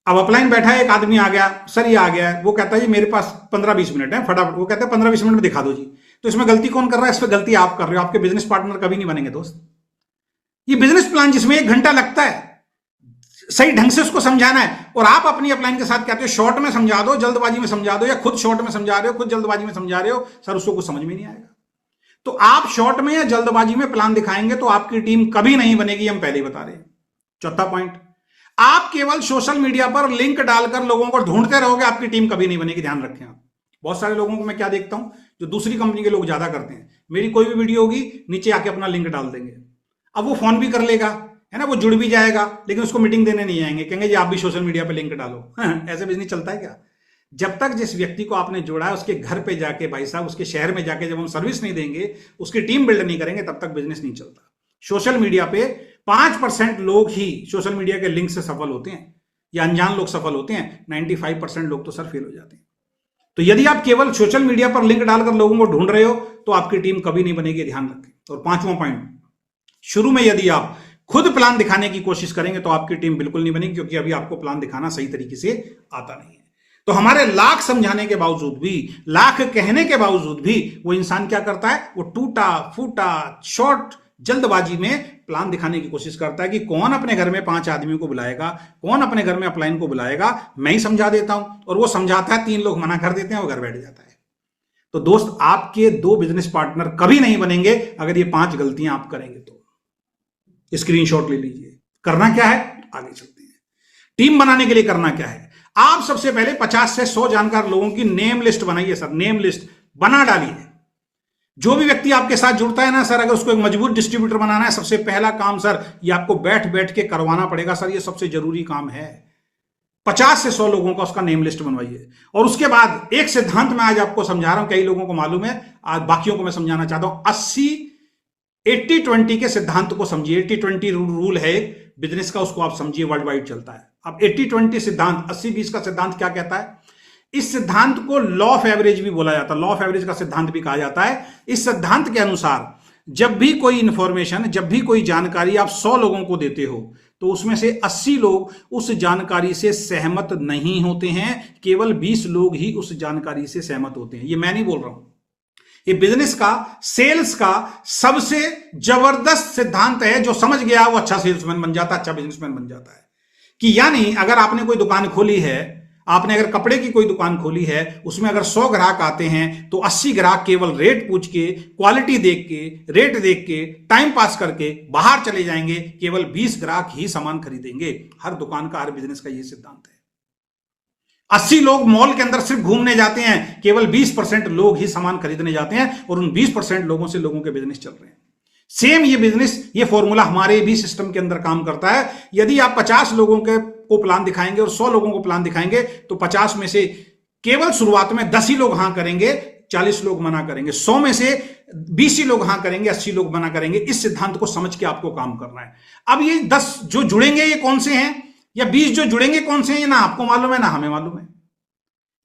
अब अपलाइन बैठा है, एक आदमी आ गया, सर ये आ गया है, वो कहता है जी मेरे पास 15-20 मिनट है, फटाफट, वो कहता है 15-20 मिनट में दिखा दो जी। तो इसमें गलती कौन कर रहा है? इसमें गलती आप कर रहे हो, आपके बिजनेस पार्टनर कभी नहीं बनेंगे दोस्त। ये बिजनेस प्लान जिसमें 1 घंटा लगता है सही ढंग से उसको समझाना है, और आप अपनी अपलाइन के साथ कहते हो शॉर्ट में समझा दो, जल्दबाजी में समझा दो, या खुद शॉर्ट में समझा रहे हो, खुद जल्दबाजी में समझा रहे हो, सर उसको कुछ समझ में नहीं आएगा। तो आप शॉर्ट में या जल्दबाजी में प्लान दिखाएंगे तो आपकी टीम कभी नहीं बनेगी, हम पहले ही बता रहे हैं। चौथा पॉइंट, आप केवल सोशल मीडिया पर लिंक डालकर लोगों को ढूंढते रहोगे, आपकी टीम कभी नहीं बनेगी, ध्यान रखें आप। बहुत सारे लोगों को मैं क्या देखता हूं, जो दूसरी कंपनी के लोग ज्यादा करते हैं, मेरी कोई भी वीडियो होगी नीचे आके अपना लिंक डाल देंगे। अब वो फोन भी कर लेगा, है ना, वो जुड़ भी जाएगा, लेकिन उसको मीटिंग देने नहीं आएंगे, कहेंगे जी आप भी सोशल मीडिया पे लिंक डालो। ऐसे बिजनेस चलता है क्या? जब तक जिस व्यक्ति को आपने जोड़ा है उसके घर पे जाके, भाई साहब उसके शहर में जाके जब हम सर्विस नहीं देंगे, उसकी टीम बिल्ड नहीं करेंगे, तब तक बिजनेस नहीं चलता। सोशल मीडिया पे 5% लोग ही सोशल मीडिया के लिंक से सफल होते हैं, या अनजान लोग सफल होते हैं। 95% लोग तो सर फेल हो जाते हैं। तो यदि आप केवल सोशल मीडिया पर लिंक डालकर लोगों को ढूंढ रहे हो तो आपकी टीम कभी नहीं बनेगी, ध्यान रखें। और 5वां पॉइंट, शुरू में यदि आप खुद प्लान दिखाने की कोशिश करेंगे तो आपकी टीम बिल्कुल नहीं बनेगी, क्योंकि अभी आपको प्लान दिखाना सही तरीके से आता नहीं है। तो हमारे लाख समझाने के बावजूद भी, लाख कहने के बावजूद भी वो इंसान क्या करता है, वो टूटा फूटा शॉर्ट जल्दबाजी में प्लान दिखाने की कोशिश करता है कि कौन अपने घर में 5 आदमियों को बुलाएगा, कौन अपने घर में अपलाइन को बुलाएगा, मैं ही समझा देता हूं। और वो समझाता है, 3 लोग मना कर देते हैं, वो घर बैठ जाता है। तो दोस्त, आपके 2 बिजनेस पार्टनर कभी नहीं बनेंगे अगर ये 5 गलतियां आप करेंगे तो। स्क्रीनशॉट ले लीजिए। करना क्या है, आगे चलते हैं। टीम बनाने के लिए करना क्या है, आप सबसे पहले 50 से 100 जानकार लोगों की नेम लिस्ट बनाइए सर, नेम लिस्ट बना डालिए। जो भी व्यक्ति आपके साथ जुड़ता है ना सर, अगर उसको एक मजबूत डिस्ट्रीब्यूटर बनाना है, सबसे पहला काम सर ये आपको बैठ बैठ के करवाना पड़ेगा सर, ये सबसे जरूरी काम है। 50 से 100 लोगों का उसका नेम लिस्ट बनवाइए। और उसके बाद एक सिद्धांत मैं आज आपको समझा रहा हूं, कई लोगों को मालूम है, आज बाकियों को मैं समझाना चाहता हूं। 80-20 के सिद्धांत को समझिए। 80-20 रूल है एक बिजनेस का, उसको आप समझिए, वर्ल्ड वाइड चलता है। अब 80-20 सिद्धांत, 80-20 का सिद्धांत क्या कहता है? इस सिद्धांत को लॉ ऑफ एवरेज भी बोला जाता है, लॉ ऑफ एवरेज का सिद्धांत भी कहा जाता है। इस सिद्धांत के अनुसार जब भी कोई इंफॉर्मेशन, जब भी कोई जानकारी आप 100 लोगों को देते हो तो उसमें से 80 लोग उस जानकारी से सहमत नहीं होते हैं, केवल 20 लोग ही उस जानकारी से सहमत होते हैं। ये मैं नहीं बोल रहा हूं, ये बिजनेस का, सेल्स का सबसे जबरदस्त सिद्धांत है। जो समझ गया वो अच्छा सेल्समैन बन जाता है, अच्छा बिजनेसमैन बन जाता है। कि यानी अगर आपने कोई दुकान खोली है, आपने अगर कपड़े की कोई दुकान खोली है, उसमें अगर 100 ग्राहक आते हैं तो 80 ग्राहक केवल रेट पूछ के, क्वालिटी देख के, रेट देख के, टाइम पास करके बाहर चले जाएंगे। केवल 20 ग्राहक ही सामान खरीदेंगे। हर दुकान का, हर बिजनेस का यह सिद्धांत है। 80 लोग मॉल के अंदर सिर्फ घूमने जाते हैं, केवल 20% लोग ही सामान खरीदने जाते हैं, और उन 20% लोगों से लोगों के बिजनेस चल रहे हैं। सेम ये बिजनेस, ये फॉर्मूला हमारे भी सिस्टम के अंदर काम करता है। यदि आप 50 लोगों को प्लान दिखाएंगे और 100 लोगों को प्लान दिखाएंगे तो 50 में से केवल शुरुआत में 10 ही लोग हां करेंगे, 40 लोग मना करेंगे। 100 में से 20 ही लोग हां करेंगे, 80 लोग मना करेंगे। इस सिद्धांत को समझ के आपको काम करना है। अब ये 10 जो जुड़ेंगे ये कौन से हैं, या 20 जो जुड़ेंगे कौन से हैं, ना आपको मालूम है ना हमें मालूम है।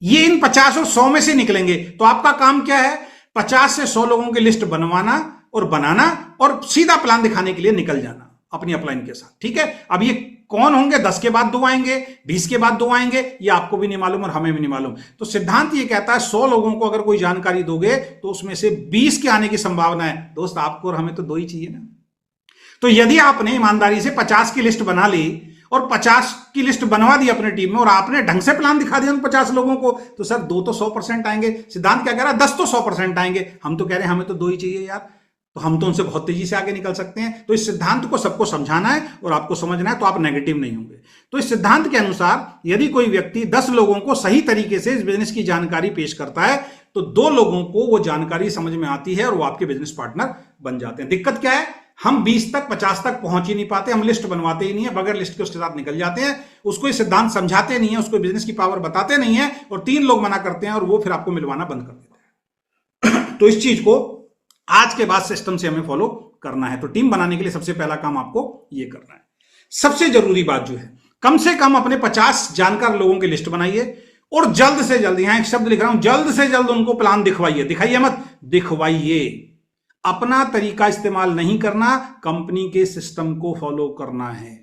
ये इन 50 और 100 में से निकलेंगे। तो आपका काम क्या है, 50 से 100 लोगों की लिस्ट बनवाना और बनाना, और सीधा प्लान दिखाने के लिए निकल जाना अपनी अपलाइन के साथ। ठीक है, अब ये कौन होंगे, 10 के बाद 2 आएंगे, 20 के बाद 2 आएंगे, ये आपको भी नहीं मालूम और हमें भी नहीं मालूम। तो सिद्धांत ये कहता है 100 लोगों को अगर कोई जानकारी दोगे तो उसमें से 20 के आने की संभावना है। दोस्त, आपको और हमें तो 2 ही चाहिए ना। तो यदि आपने ईमानदारी से 50 की लिस्ट बना ली और 50 की लिस्ट बनवा दी अपनी टीम में, और आपने ढंग से प्लान दिखा दिया उन 50 लोगों को, तो सर 2 तो 100% आएंगे। सिद्धांत क्या कह रहा है, 10 तो 100% आएंगे। हम तो कह रहे हैं हमें तो 2 ही चाहिए यार, तो हम तो उनसे बहुत तेजी से आगे निकल सकते हैं। तो इस सिद्धांत को सबको समझाना है और आपको समझना है, तो आप नेगेटिव नहीं होंगे। तो इस सिद्धांत के अनुसार यदि कोई व्यक्ति 10 लोगों को सही तरीके से इस बिजनेस की जानकारी पेश करता है तो 2 लोगों को वो जानकारी समझ में आती है और वो आपके बिजनेस पार्टनर बन जाते हैं। दिक्कत क्या है, हम 20 तक 50 तक पहुंच ही नहीं पाते, हम लिस्ट बनवाते ही नहीं है, बगैर लिस्ट के उसके साथ निकल जाते हैं, उसको ये सिद्धांत समझाते नहीं है, उसको बिजनेस की पावर बताते नहीं है, और 3 लोग मना करते हैं और वो फिर आपको मिलवाना बंद कर देते हैं। तो इस चीज को आज के बाद सिस्टम से हमें फॉलो करना है। तो टीम बनाने के लिए सबसे पहला काम आपको ये करना है। सबसे जरूरी बात जो है, कम से कम अपने 50 जानकार लोगों की लिस्ट बनाइए और जल्द से जल्द, यहां एक शब्द लिख रहा हूं, जल्द से जल्द उनको प्लान दिखवाइए। दिखाइए मत, दिखवाइए। अपना तरीका इस्तेमाल नहीं करना, कंपनी के सिस्टम को फॉलो करना है।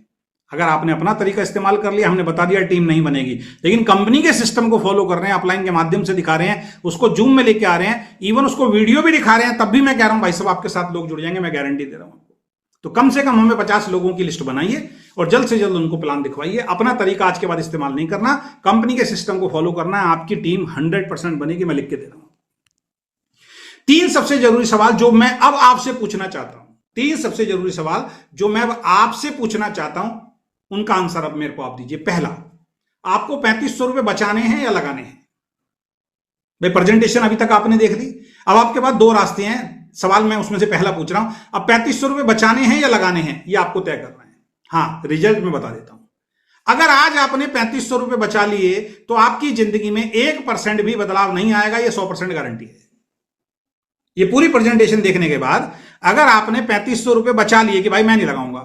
अगर आपने अपना तरीका इस्तेमाल कर लिया, हमने बता दिया, टीम नहीं बनेगी। लेकिन कंपनी के सिस्टम को फॉलो कर रहे हैं, अपलाइन के माध्यम से दिखा रहे हैं, उसको जूम में लेके आ रहे हैं, इवन उसको वीडियो भी दिखा रहे हैं, तब भी मैं कह रहा हूं भाई साहब आपके साथ लोग जुड़ जाएंगे, मैं गारंटी दे रहा हूं आपको। तो कम से कम हमें 50 लोगों की लिस्ट बनाइए और जल्द से जल्द उनको प्लान दिखवाइए। अपना तरीका आज के बाद इस्तेमाल नहीं करना, कंपनी के सिस्टम को फॉलो करना है। आपकी टीम 100% बनेगी, मैं लिख के दे रहा हूं। 3 सबसे जरूरी सवाल जो मैं अब आपसे पूछना चाहता हूं, 3 सबसे जरूरी सवाल जो मैं अब आपसे पूछना चाहता हूं, उनका आंसर अब मेरे को आप दीजिए। पहला, आपको 3500 रुपए बचाने हैं या लगाने हैं? भाई प्रेजेंटेशन अभी तक आपने देख ली, अब आपके पास दो रास्ते हैं। सवाल मैं उसमें से पहला पूछ रहा हूं, अब 3500 रुपए बचाने हैं या लगाने हैं, ये आपको तय करना है। हाँ, रिजल्ट में बता देता हूं। अगर आज आपने 3500 रुपए बचा लिए तो आपकी जिंदगी में 1% भी बदलाव नहीं आएगा, ये 100% गारंटी है। ये पूरी प्रेजेंटेशन देखने के बाद अगर आपने 3500 रुपए बचा लिए कि भाई मैं नहीं लगाऊंगा,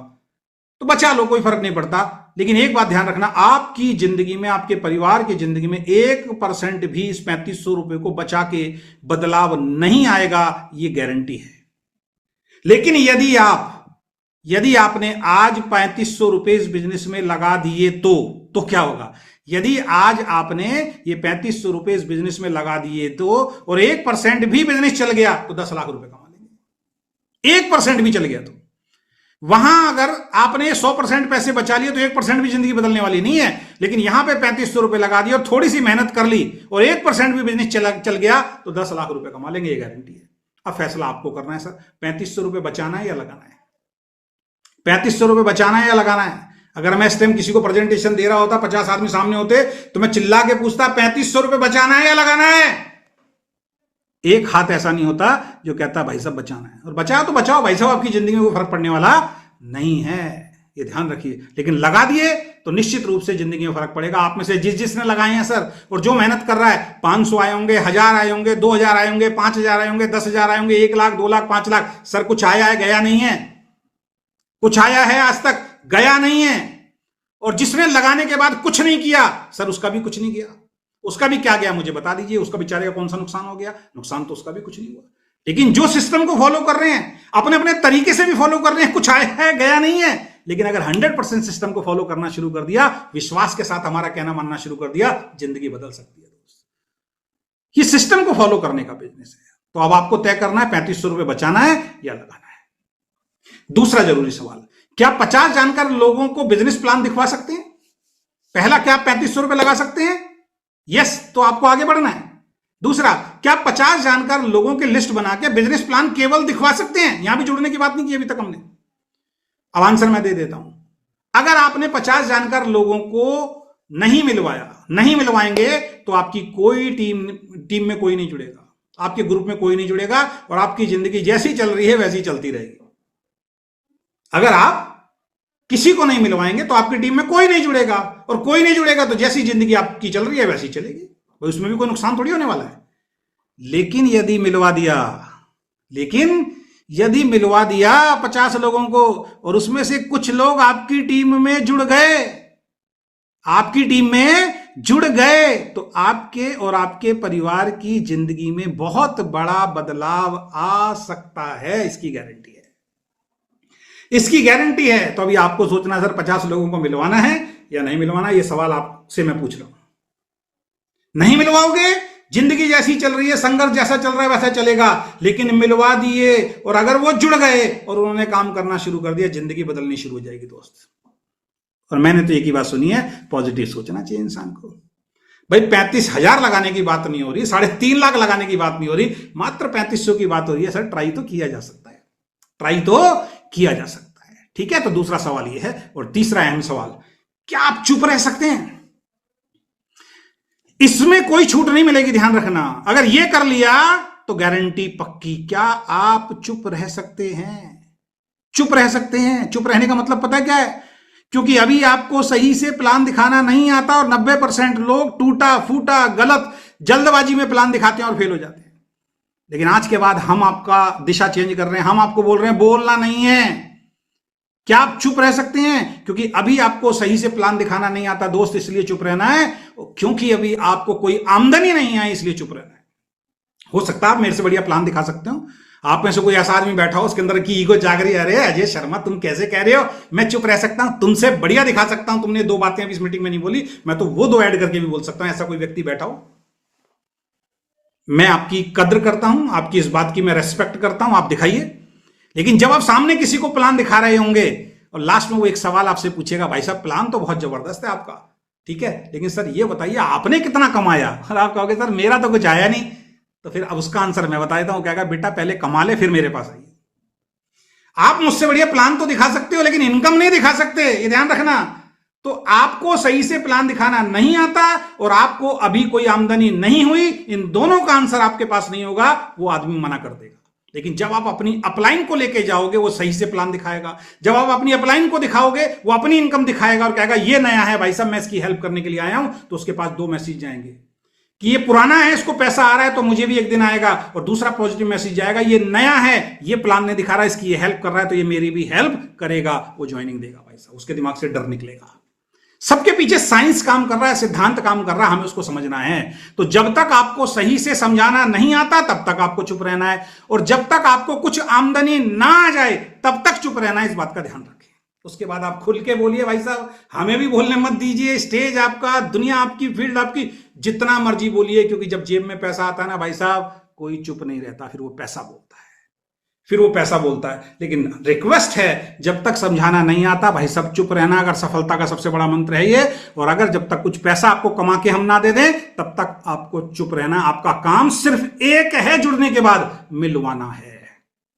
तो बचा लो, कोई फर्क नहीं पड़ता। लेकिन एक बात ध्यान रखना, आपकी जिंदगी में, आपके परिवार की जिंदगी में 1% भी इस 3500 रुपए को बचा के बदलाव नहीं आएगा, ये गारंटी है। लेकिन यदि आपने आज 3500 रुपए इस बिजनेस में लगा दिए तो क्या होगा? यदि आज आपने ये 3500 रुपए इस बिजनेस में लगा दिए तो, और 1% भी बिजनेस चल गया तो 10 लाख रुपए कमा लेंगे। 1% भी चल गया तो वहां अगर आपने 100% पैसे बचा लिए तो 1% भी जिंदगी बदलने वाली नहीं है। लेकिन यहां पे 3500 रुपए लगा दिए और थोड़ी सी मेहनत कर ली और 1% भी बिजनेस चल गया तो 10 लाख रुपए कमा लेंगे, ये गारंटी है। अब फैसला आपको करना है, सर 3500 रुपए बचाना है या लगाना है? 3500 रुपए बचाना है या लगाना है? अगर मैं इस टाइम किसी को प्रेजेंटेशन दे रहा होता, 50 आदमी सामने होते, तो मैं चिल्ला के पूछता 3500 रुपए बचाना है या लगाना है? एक हाथ ऐसा नहीं होता जो कहता भाई साहब बचाना है। और बचाओ तो बचाओ भाई साहब, आपकी जिंदगी में कोई फर्क पड़ने वाला नहीं है, ये ध्यान रखिए। लेकिन लगा दिए तो निश्चित रूप से जिंदगी में फर्क पड़ेगा। आप में से जिसने लगाए हैं सर, और जो मेहनत कर रहा है, 500 आए होंगे, 1000 आए होंगे, 2000 आए होंगे, 5000 आए होंगे, 10,000 आए होंगे, 1 लाख, 2 लाख, 5 लाख, सर कुछ आया है, गया नहीं है? कुछ आया है आज तक, गया नहीं है। और जिसने लगाने के बाद कुछ नहीं किया, सर उसका भी कुछ नहीं गया। उसका भी क्या गया मुझे बता दीजिए, उसका बेचारे का कौन सा नुकसान हो गया? नुकसान तो उसका भी कुछ नहीं हुआ। लेकिन जो सिस्टम को फॉलो कर रहे हैं, अपने अपने तरीके से भी फॉलो कर रहे हैं, कुछ आया है, गया नहीं है। लेकिन अगर 100% सिस्टम को फॉलो करना शुरू कर दिया, विश्वास के साथ हमारा कहना मानना शुरू कर दिया, जिंदगी बदल सकती है दोस्त। ये सिस्टम को फॉलो करने का बिजनेस है। तो अब आपको तय करना है 3500 रुपए बचाना है या लगाना है। दूसरा जरूरी सवाल, क्या 50 जानकार लोगों को बिजनेस प्लान दिखवा सकते हैं? पहला, क्या आप 3500 रुपए लगा सकते हैं? यस, तो आपको आगे बढ़ना है। दूसरा, क्या 50 जानकार लोगों की लिस्ट बना के बिजनेस प्लान केवल दिखवा सकते हैं? यहां भी जुड़ने की बात नहीं की अभी तक हमने। अब आंसर मैं दे देता हूं। अगर आपने 50 जानकार लोगों को नहीं मिलवाएंगे तो आपकी कोई टीम में कोई नहीं जुड़ेगा, आपके ग्रुप में कोई नहीं जुड़ेगा, और आपकी जिंदगी जैसी चल रही है वैसी चलती रहेगी। अगर आप किसी को नहीं मिलवाएंगे तो आपकी टीम में कोई नहीं जुड़ेगा, और कोई नहीं जुड़ेगा तो जैसी जिंदगी आपकी चल रही है वैसी चलेगी, भाई उसमें भी कोई नुकसान थोड़ी होने वाला है। लेकिन यदि मिलवा दिया 50 लोगों को, और उसमें से कुछ लोग आपकी टीम में जुड़ गए, तो आपके और आपके परिवार की जिंदगी में बहुत बड़ा बदलाव आ सकता है। इसकी गारंटी है। तो अभी आपको सोचना है, सर 50 लोगों को मिलवाना है या नहीं मिलवाना? ये सवाल आपसे मैं पूछ रहा हूं। नहीं मिलवाओगे, जिंदगी जैसी चल रही है, संघर्ष जैसा चल रहा है वैसा चलेगा। लेकिन मिलवा दिए और अगर वो जुड़ गए और उन्होंने काम करना शुरू कर दिया, जिंदगी बदलनी शुरू हो जाएगी दोस्त। और मैंने तो एक ही बात सुनी है, पॉजिटिव सोचना चाहिए इंसान को। भाई 35,000 लगाने की बात नहीं हो रही, 3.5 लाख लगाने की बात नहीं हो रही, मात्र 3500 की बात हो रही है। सर ट्राई तो किया जा सकता है, ठीक है? तो दूसरा सवाल यह है। और तीसरा अहम सवाल, क्या आप चुप रह सकते हैं? इसमें कोई छूट नहीं मिलेगी, ध्यान रखना। अगर यह कर लिया तो गारंटी पक्की। क्या आप चुप रह सकते हैं? चुप रहने का मतलब पता है क्या है? क्योंकि अभी आपको सही से प्लान दिखाना नहीं आता, और 90% लोग टूटा फूटा गलत जल्दबाजी में प्लान दिखाते हैं और फेल हो जाते हैं। लेकिन आज के बाद हम आपका दिशा चेंज कर रहे हैं, हम आपको बोल रहे हैं बोलना नहीं है। क्या आप चुप रह सकते हैं? क्योंकि अभी आपको सही से प्लान दिखाना नहीं आता दोस्त, इसलिए चुप रहना है। क्योंकि अभी आपको कोई आमदनी नहीं आई, इसलिए चुप रहना है। हो सकता है आप मेरे से बढ़िया प्लान दिखा सकते हो। आप में से कोई ऐसा आदमी बैठा हो, उसके अंदर की ईगो जाग रही है, अरे अजय शर्मा तुम कैसे कह रहे हो, मैं चुप रह सकता हूं, तुमसे बढ़िया दिखा सकता हूं, तुमने 2 बातें अभी इस मीटिंग में नहीं बोली, मैं तो वो 2 ऐड करके भी बोल सकता हूं। ऐसा कोई व्यक्ति बैठा हो? मैं आपकी कद्र करता हूं, आपकी इस बात की मैं रेस्पेक्ट करता हूं, आप दिखाइए। लेकिन जब आप सामने किसी को प्लान दिखा रहे होंगे और लास्ट में वो एक सवाल आपसे पूछेगा, भाई साहब प्लान तो बहुत जबरदस्त है आपका, ठीक है, लेकिन सर ये बताइए आपने कितना कमाया? और आप कहोगे सर मेरा तो कुछ आया नहीं, तो फिर अब उसका आंसर मैं बता देता हूं। क्या कहा, बेटा पहले कमा ले फिर मेरे पास आइए। आप मुझसे बढ़िया प्लान तो दिखा सकते हो, लेकिन इनकम नहीं दिखा सकते, ये ध्यान रखना। तो आपको सही से प्लान दिखाना नहीं आता और आपको अभी कोई आमदनी नहीं हुई, इन दोनों का आंसर आपके पास नहीं होगा, वो आदमी मना कर देगा। लेकिन जब आप अपनी अपलाइन को लेके जाओगे, वो सही से प्लान दिखाएगा। जब आप अपनी अपलाइन को दिखाओगे, वो अपनी इनकम दिखाएगा और कहेगा ये नया है भाई साहब, मैं इसकी हेल्प करने के लिए आया हूं, तो उसके पास दो मैसेज जाएंगे कि ये पुराना है, इसको पैसा आ रहा है तो मुझे भी एक दिन आएगा, और दूसरा पॉजिटिव मैसेज जाएगा ये नया है, ये प्लान नहीं दिखा रहा है, इसकी ये हेल्प कर रहा है तो ये मेरी भी हेल्प करेगा, वो ज्वाइनिंग देगा भाई साहब। उसके दिमाग से डर निकलेगा। सबके पीछे साइंस काम कर रहा है, सिद्धांत काम कर रहा है, हमें उसको समझना है। तो जब तक आपको सही से समझाना नहीं आता तब तक आपको चुप रहना है, और जब तक आपको कुछ आमदनी ना आ जाए तब तक चुप रहना है। इस बात का ध्यान रखें। उसके बाद आप खुल के बोलिए भाई साहब, हमें भी बोलने मत दीजिए। स्टेज आपका, दुनिया आपकी, फील्ड आपकी, जितना मर्जी बोलिए, क्योंकि जब जेब में पैसा आता है ना भाई साहब, कोई चुप नहीं रहता, फिर वो पैसा बोलता है, फिर वो पैसा बोलता है। लेकिन रिक्वेस्ट है, जब तक समझाना नहीं आता भाई सब चुप रहना। अगर सफलता का सबसे बड़ा मंत्र है ये, और अगर जब तक कुछ पैसा आपको कमा के हम ना दे दें तब तक आपको चुप रहना। आपका काम सिर्फ एक है, जुड़ने के बाद मिलवाना है,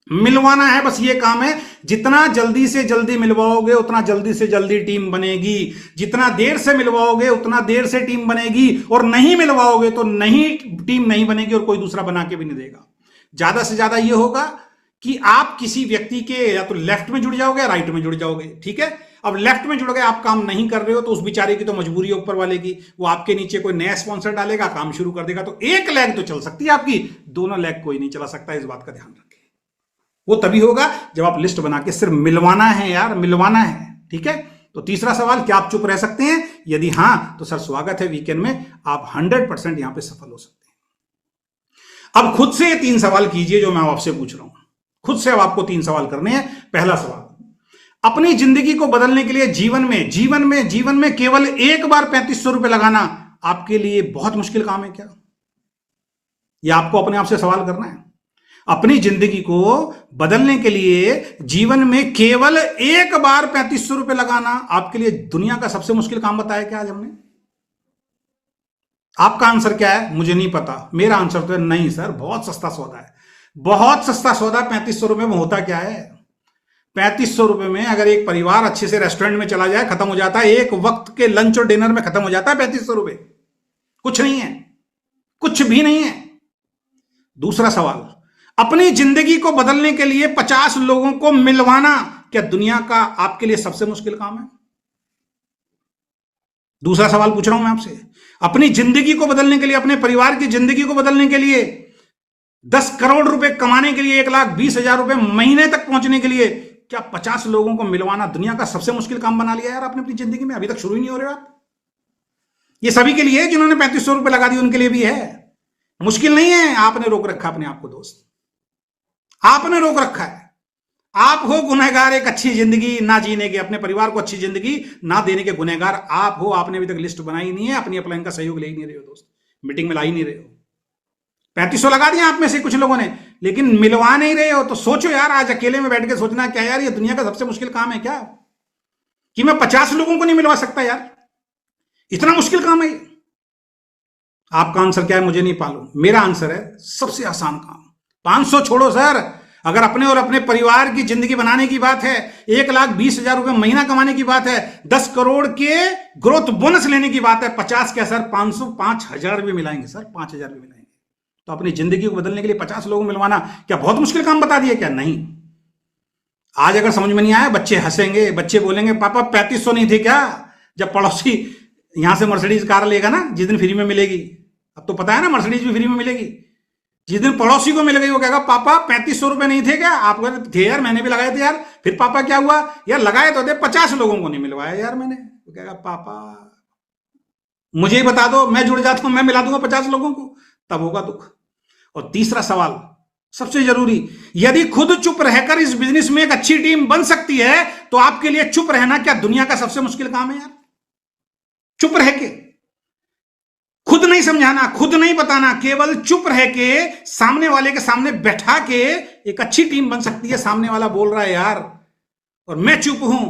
मिलवाना है, बस ये काम है। जितना जल्दी से जल्दी मिलवाओगे उतना जल्दी से जल्दी टीम बनेगी, जितना देर से मिलवाओगे उतना देर से टीम बनेगी, और नहीं मिलवाओगे तो नहीं, टीम नहीं बनेगी और कोई दूसरा बना के भी नहीं देगा। ज्यादा से ज्यादा ये होगा कि आप किसी व्यक्ति के या तो लेफ्ट में जुड़ जाओगे या राइट में जुड़ जाओगे, ठीक है। अब लेफ्ट में जुड़ गए, आप काम नहीं कर रहे हो, तो उस बेचारे की तो मजबूरी है ऊपर वाले की, वो आपके नीचे कोई नया स्पॉन्सर डालेगा, काम शुरू कर देगा, तो एक लेग तो चल सकती है आपकी, दोनों लेग कोई नहीं चला सकता। इस बात का ध्यान रखें। वो तभी होगा जब आप लिस्ट बना के सिर्फ मिलवाना है यार, मिलवाना है, ठीक है। तो तीसरा सवाल, क्या आप चुप रह सकते हैं? यदि हां तो सर स्वागत है, वीकेंड में आप 100% यहां पे सफल हो सकते हैं। अब खुद से ये 3 सवाल कीजिए जो मैं आपसे पूछ रहा हूं। खुद से अब आपको 3 सवाल करने हैं। पहला सवाल, अपनी जिंदगी को बदलने के लिए जीवन में केवल एक बार 3500 रुपए लगाना आपके लिए बहुत मुश्किल काम है क्या? यह आपको अपने आप से सवाल करना है। अपनी जिंदगी को बदलने के लिए जीवन में केवल एक बार 3500 रुपए लगाना आपके लिए दुनिया का सबसे मुश्किल काम बताया क्या आज हमने? आपका आंसर क्या है? मुझे नहीं पता। मेरा आंसर तो है नहीं सर, बहुत सस्ता सौदा है, बहुत सस्ता सौदा। 3500 रुपए में होता क्या है? 3500 रुपए में अगर एक परिवार अच्छे से रेस्टोरेंट में चला जाए, खत्म हो जाता है, एक वक्त के लंच और डिनर में खत्म हो जाता है 3500 रुपए। कुछ नहीं है, कुछ भी नहीं है। दूसरा सवाल, अपनी जिंदगी को बदलने के लिए 50 लोगों को मिलवाना क्या दुनिया का आपके लिए सबसे मुश्किल काम है? दूसरा सवाल पूछ रहा हूं मैं आपसे। अपनी जिंदगी को बदलने के लिए, अपने परिवार की जिंदगी को बदलने के लिए, 10 करोड़ रुपए कमाने के लिए, 1,20,000 रुपए महीने तक पहुंचने के लिए क्या 50 लोगों को मिलवाना दुनिया का सबसे मुश्किल काम बना लिया यार आपने अपनी जिंदगी में? अभी तक शुरू ही नहीं हो रहे आप। ये सभी के लिए है, जिन्होंने 3500 रुपए लगा दिए उनके लिए भी है। मुश्किल नहीं है, आपने रोक रखा अपने आप को दोस्त, आपने रोक रखा है। आप हो गुनहगार एक अच्छी जिंदगी ना जीने के, अपने परिवार को अच्छी जिंदगी ना देने के गुनहगार आप हो। आपने अभी तक लिस्ट बनाई नहीं है, अपनी अपलाइन का सहयोग ले ही नहीं रहे हो दोस्त, मीटिंग में ला ही नहीं रहे हो। 3500 लगा दिया आप में से कुछ लोगों ने, लेकिन मिलवा नहीं रहे हो। तो सोचो यार, आज अकेले में बैठ के सोचना क्या यार, ये दुनिया का सबसे मुश्किल काम है क्या कि मैं 50 लोगों को नहीं मिलवा सकता यार? इतना मुश्किल काम है ये? आपका आंसर क्या है मुझे नहीं मालूम। मेरा आंसर है सबसे आसान काम। 500 छोड़ो सर, अगर अपने और अपने परिवार की जिंदगी बनाने की बात है, 1,20,000 रुपए महीना कमाने की बात है, 10 करोड़ के ग्रोथ बोनस लेने की बात है, 50 क्या सर, 500, 5,000 भी मिलाएंगे सर, 5,000 भी मिलाएंगे। तो अपनी जिंदगी को बदलने के लिए 50 लोगों को मिलवाना क्या बहुत मुश्किल काम बता दिया क्या? नहीं। आज अगर समझ में नहीं आया, बच्चे हंसेंगे, बच्चे बोलेंगे पापा 3500 नहीं थे क्या? जब पड़ोसी यहां से मर्सिडीज कार लेगा ना, जिस दिन फ्री में मिलेगी, अब तो पता है ना मर्सिडीज भी फ्री में मिलेगी, जिस दिन पड़ोसी को मिल गई वो कहेगा पापा 3500 रुपए नहीं थे क्या? आप थे यार, मैंने भी लगाए थे यार। फिर पापा क्या हुआ यार, लगाए तो थे, 50 लोगों को नहीं मिलवाया यार मैंने। वो कहेगा पापा मुझे ही बता दो, मैं जुड़ जाता हूं, मैं मिला दूंगा 50 लोगों को। तब होगा दुख। और तीसरा सवाल सबसे जरूरी, यदि खुद चुप रहकर इस बिजनेस में एक अच्छी टीम बन सकती है तो आपके लिए चुप रहना क्या दुनिया का सबसे मुश्किल काम है यार? चुप रह के, खुद नहीं समझाना, खुद नहीं बताना, केवल चुप रह के सामने वाले के सामने बैठा के एक अच्छी टीम बन सकती है। सामने वाला बोल रहा है यार और मैं चुप हूं,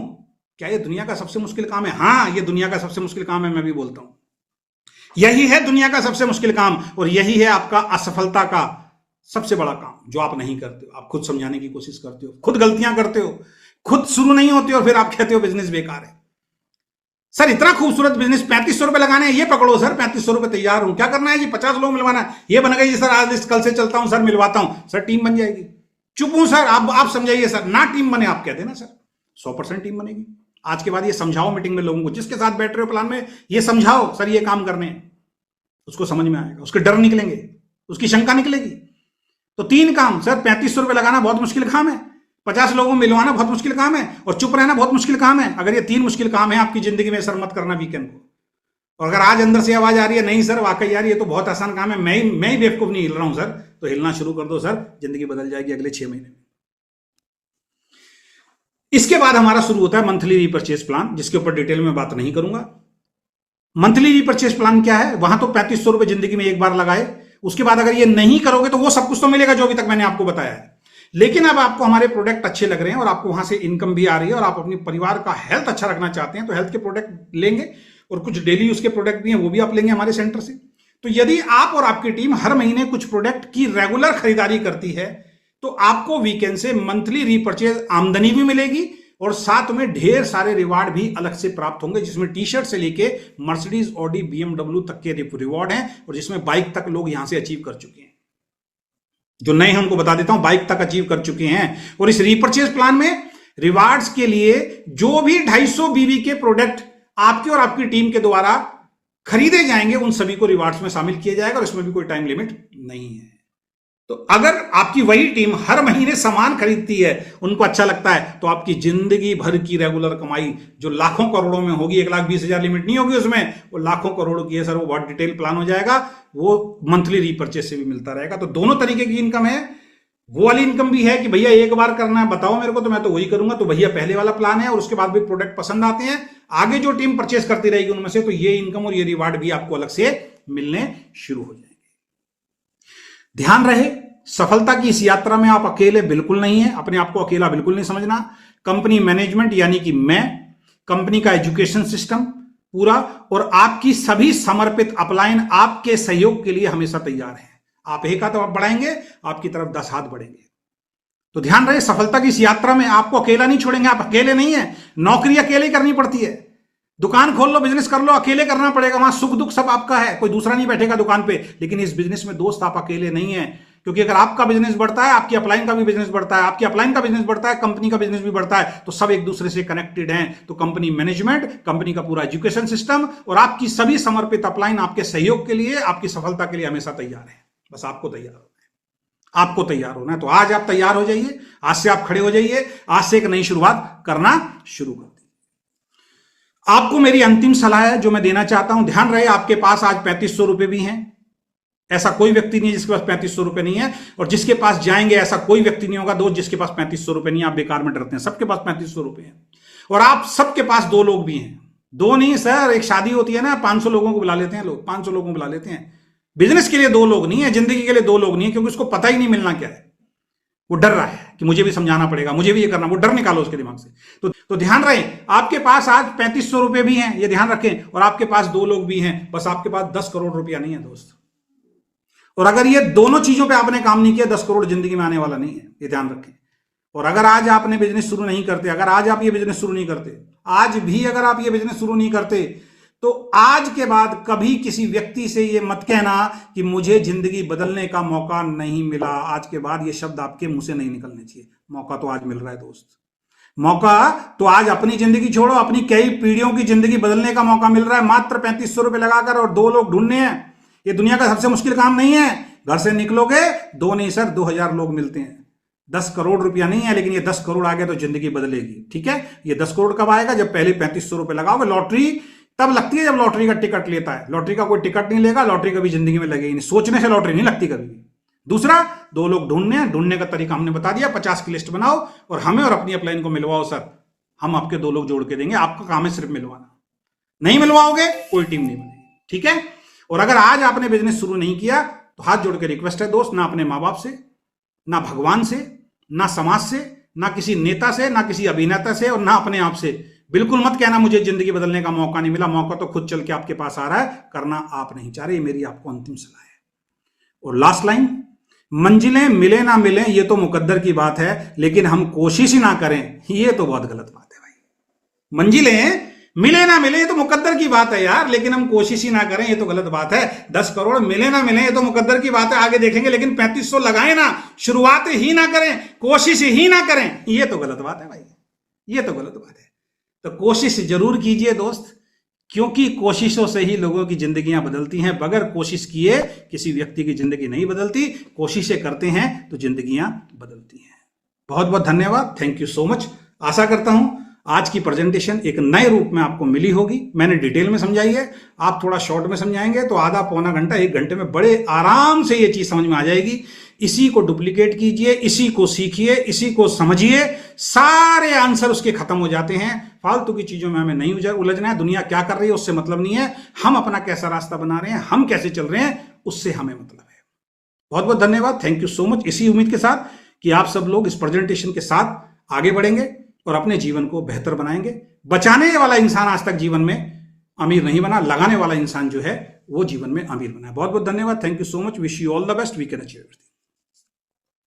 क्या ये दुनिया का सबसे मुश्किल काम है? हां, ये दुनिया का सबसे मुश्किल काम है, मैं भी बोलता हूं यही है दुनिया का सबसे मुश्किल काम। और यही है आपका असफलता का सबसे बड़ा काम, जो आप नहीं करते हो। आप खुद समझाने की कोशिश करते हो, खुद गलतियां करते हो, खुद शुरू नहीं होते हो, फिर आप कहते हो बिजनेस बेकार है। सर इतना खूबसूरत बिजनेस, 3500 रुपए लगाने हैं, ये पकड़ो सर, 3500 रुपए तैयार हूं, क्या करना है जी, 50 लोग मिलवाना है, ये बन गई सर, आज कल से चलता हूं सर, मिलवाता हूं सर, टीम बन जाएगी। चुप हूं सर, आप समझाइए सर, ना टीम बने आप कह देना सर, 100% टीम बनेगी। आज के बाद ये समझाओ मीटिंग में लोगों को, जिसके साथ बैठ रहे हो प्लान में, ये समझाओ सर ये काम करने हैं, उसको समझ में आएगा, उसके डर निकलेंगे, उसकी शंका निकलेगी। तो 3 काम सर, 3500 रुपए लगाना बहुत मुश्किल काम है, 50 लोगों को मिलवाना बहुत मुश्किल काम है, और चुप रहना बहुत मुश्किल काम है। अगर ये 3 मुश्किल काम है आपकी जिंदगी में, सर मत करना वीकेंड को। और अगर आज अंदर से आवाज आ रही है नहीं सर वाकई यार ये तो बहुत आसान काम है, मैं ही बेवकूफ नहीं हिल रहा हूं सर, तो हिलना शुरू कर दो सर, जिंदगी बदल जाएगी अगले 6 महीने में। इसके बाद हमारा शुरू होता है मंथली रीपर्चेज प्लान, जिसके ऊपर डिटेल में बात नहीं करूंगा। मंथली रीपर्चेज प्लान क्या है, वहां तो 3500 रुपए जिंदगी में एक बार लगाए, उसके बाद अगर ये नहीं करोगे तो वो सब कुछ तो मिलेगा जो अभी तक मैंने आपको बताया है, लेकिन अब आपको हमारे प्रोडक्ट अच्छे लग रहे हैं और आपको वहां से इनकम भी आ रही है और आप अपने परिवार का हेल्थ अच्छा रखना चाहते हैं, तो हेल्थ के प्रोडक्ट लेंगे और कुछ डेली उसके प्रोडक्ट भी हैं वो भी आप लेंगे हमारे सेंटर से। तो यदि आप और आपकी टीम हर महीने कुछ प्रोडक्ट की रेगुलर खरीदारी करती है तो आपको वीकेंड से मंथली रीपर्चेज आमदनी भी मिलेगी और साथ में ढेर सारे रिवार्ड भी अलग से प्राप्त होंगे, जिसमें टी शर्ट से लेके मर्सिडीज, ऑडी, BMW तक के रिवॉर्ड हैं और जिसमें बाइक तक लोग यहां से अचीव कर चुके हैं। जो नए हैं उनको बता देता हूं, बाइक तक अचीव कर चुके हैं। और इस रीपर्चेज प्लान में रिवार्ड्स के लिए जो भी 250 BV के प्रोडक्ट आपके और आपकी टीम के द्वारा खरीदे जाएंगे उन सभी को रिवार्ड्स में शामिल किया जाएगा और इसमें भी कोई टाइम लिमिट नहीं है। तो अगर आपकी वही टीम हर महीने सामान खरीदती है, उनको अच्छा लगता है, तो आपकी जिंदगी भर की रेगुलर कमाई जो लाखों करोड़ों में होगी, 1,20,000 लिमिट नहीं होगी उसमें, वो लाखों करोड़ों की है सर, वो बहुत डिटेल प्लान हो जाएगा, वो मंथली रीपर्चेज से भी मिलता रहेगा। तो दोनों तरीके की इनकम है। वो वाली इनकम भी है कि भैया एक बार करना है, बताओ मेरे को तो मैं तो वही करूंगा, तो भैया पहले वाला प्लान है और उसके बाद भी प्रोडक्ट पसंद आते हैं, आगे जो टीम परचेज करती रहेगी उनमें से, तो ये इनकम और ये रिवार्ड भी आपको अलग से मिलने शुरू हो जाएंगे। ध्यान रहे, सफलता की इस यात्रा में आप अकेले बिल्कुल नहीं है, अपने आप को अकेला बिल्कुल नहीं समझना। कंपनी मैनेजमेंट यानी कि मैं, कंपनी का एजुकेशन सिस्टम पूरा और आपकी सभी समर्पित अपलाइन आपके सहयोग के लिए हमेशा तैयार है। आप एक हाथ बढ़ाएंगे, आपकी तरफ 10 हाथ बढ़ेंगे। तो ध्यान रहे, सफलता की इस यात्रा में आपको अकेला नहीं छोड़ेंगे, आप अकेले नहीं है। नौकरी अकेले करनी पड़ती है, दुकान खोल लो, बिजनेस कर लो, अकेले करना पड़ेगा, वहां सुख दुख सब आपका है, कोई दूसरा नहीं बैठेगा दुकान पे। लेकिन इस बिजनेस में दोस्त आप अकेले नहीं है, क्योंकि अगर आपका बिजनेस बढ़ता है, आपकी अपलाइन का भी बिजनेस बढ़ता है, आपकी अपलाइन का बिजनेस बढ़ता है, कंपनी का बिजनेस भी बढ़ता है, तो सब एक दूसरे से कनेक्टेड हैं। तो कंपनी मैनेजमेंट, कंपनी का पूरा एजुकेशन सिस्टम और आपकी सभी समर्पित अपलाइन आपके सहयोग के लिए, आपकी सफलता के लिए हमेशा तैयार है। बस आपको तैयार होना है, आपको तैयार होना है। तो आज आप तैयार हो जाइए, आज से आप खड़े हो जाइए, आज से एक नई शुरुआत करना शुरू कर दीजिए। आपको मेरी अंतिम सलाह है जो मैं देना चाहता हूं, ध्यान रहे, आपके पास आज 3500 रुपए भी हैं। ऐसा कोई व्यक्ति नहीं है जिसके पास 3500 रुपए नहीं है, और जिसके पास जाएंगे ऐसा कोई व्यक्ति नहीं होगा दोस्त जिसके पास 3500 रुपए नहीं है। आप बेकार में डरते हैं, सबके पास 3500 रुपए हैं और आप सबके पास 2 लोग भी हैं। 2 नहीं सर, एक शादी होती है ना, 500 लोगों को बुला लेते हैं लोग, 500 लोगों को बुला लेते हैं। बिजनेस के लिए 2 लोग नहीं है, जिंदगी के लिए 2 लोग नहीं है, क्योंकि उसको पता ही नहीं मिलना क्या है। वो डर रहा है कि मुझे भी समझाना पड़ेगा, मुझे भी ये करना, वो डर निकालो उसके दिमाग से। तो ध्यान रहे, आपके पास आज 3500 रुपए भी हैं, ये ध्यान रखें, और आपके पास 2 लोग भी हैं। बस आपके पास 10 करोड़ रुपया नहीं है दोस्त। और अगर ये दोनों चीजों पे आपने काम नहीं किया, 10 करोड़ जिंदगी में आने वाला नहीं है, ये ध्यान रखें। और अगर आज आपने बिजनेस शुरू नहीं करते, अगर आज आप ये बिजनेस शुरू नहीं करते, आज भी अगर आप ये बिजनेस शुरू नहीं करते, तो आज के बाद कभी किसी व्यक्ति से ये मत कहना कि मुझे जिंदगी बदलने का मौका नहीं मिला। आज के बाद ये शब्द आपके मुंह से नहीं निकलने चाहिए। मौका तो आज मिल रहा है दोस्त, मौका तो आज अपनी जिंदगी छोड़ो, अपनी कई पीढ़ियों की जिंदगी बदलने का मौका मिल रहा है। मात्र 3500 रुपए लगाकर और 2 लोग ढूंढने हैं, ये दुनिया का सबसे मुश्किल काम नहीं है। घर से निकलोगे 2 नहीं सर 2000 लोग मिलते हैं। 10 करोड़ रुपया नहीं है, लेकिन ये 10 करोड़ आ गया तो जिंदगी बदलेगी। ठीक है, ये 10 करोड़ कब आएगा? जब पहले 3500 रुपए लगाओगे। लॉटरी तब लगती है जब लॉटरी का टिकट लेता है। लॉटरी का कोई टिकट नहीं लेगा, लॉटरी कभी जिंदगी में लगेगी नहीं। सोचने से लॉटरी नहीं लगती कभी भी। दूसरा, 2 लोग ढूंढने का तरीका हमने बता दिया। 50 की लिस्ट बनाओ और हमें और अपनी अपलाइन को मिलवाओ सर, हम आपके 2 लोग जोड़ के देंगे। आपका काम है सिर्फ मिलवाना, नहीं मिलवाओगे कोई टीम नहीं बनेगी। ठीक है, और अगर आज आपने बिजनेस शुरू नहीं किया तो हाथ जोड़ के रिक्वेस्ट है दोस्त, ना अपने माँ बाप से, ना भगवान से, ना समाज से, ना किसी नेता से, ना किसी अभिनेता से, और ना अपने आप से बिल्कुल मत कहना मुझे जिंदगी बदलने का मौका नहीं मिला। मौका तो खुद चल के आपके पास आ रहा है, करना आप नहीं चाह रहे। ये मेरी आपको अंतिम सलाह है। और लास्ट लाइन, मंजिलें मिले ना मिले ये तो मुकद्दर की बात है, लेकिन हम कोशिश ही ना करें ये तो बहुत गलत बात है भाई। मंजिलें मिले ना मिले ये तो मुकद्दर की बात है यार, लेकिन हम कोशिश ही ना करें ये तो गलत बात है। 10 करोड़ मिले ना मिले ये तो मुकद्दर की बात है, आगे देखेंगे, लेकिन 3500 लगाए ना, शुरुआत ही ना करें, कोशिश ही ना करें, ये तो गलत बात है भाई, ये तो गलत बात है। तो कोशिश जरूर कीजिए दोस्त, क्योंकि कोशिशों से ही लोगों की जिंदगियां बदलती हैं। बगैर कोशिश किए किसी व्यक्ति की जिंदगी नहीं बदलती, कोशिशें करते हैं तो जिंदगियां बदलती हैं। बहुत बहुत धन्यवाद, थैंक यू सो मच। आशा करता हूं आज की प्रेजेंटेशन एक नए रूप में आपको मिली होगी। मैंने डिटेल में समझाई है, आप थोड़ा शॉर्ट में समझाएंगे तो आधा पौना घंटा 1 घंटे में बड़े आराम से ये चीज समझ में आ जाएगी। इसी को डुप्लीकेट कीजिए, इसी को सीखिए, इसी को समझिए, सारे आंसर उसके खत्म हो जाते हैं। फालतू की चीजों में हमें नहीं उलझना है, दुनिया क्या कर रही है उससे मतलब नहीं है, हम अपना कैसा रास्ता बना रहे हैं, हम कैसे चल रहे हैं, उससे हमें मतलब है। बहुत बहुत धन्यवाद, थैंक यू सो मच। इसी उम्मीद के साथ कि आप सब लोग इस प्रेजेंटेशन के साथ आगे बढ़ेंगे और अपने जीवन को बेहतर बनाएंगे। बचाने वाला इंसान आज तक जीवन में अमीर नहीं बना, लगाने वाला इंसान जो है वो जीवन में अमीर बना है। बहुत बहुत धन्यवाद, thank you so much, wish you all the best, we can achieve everything.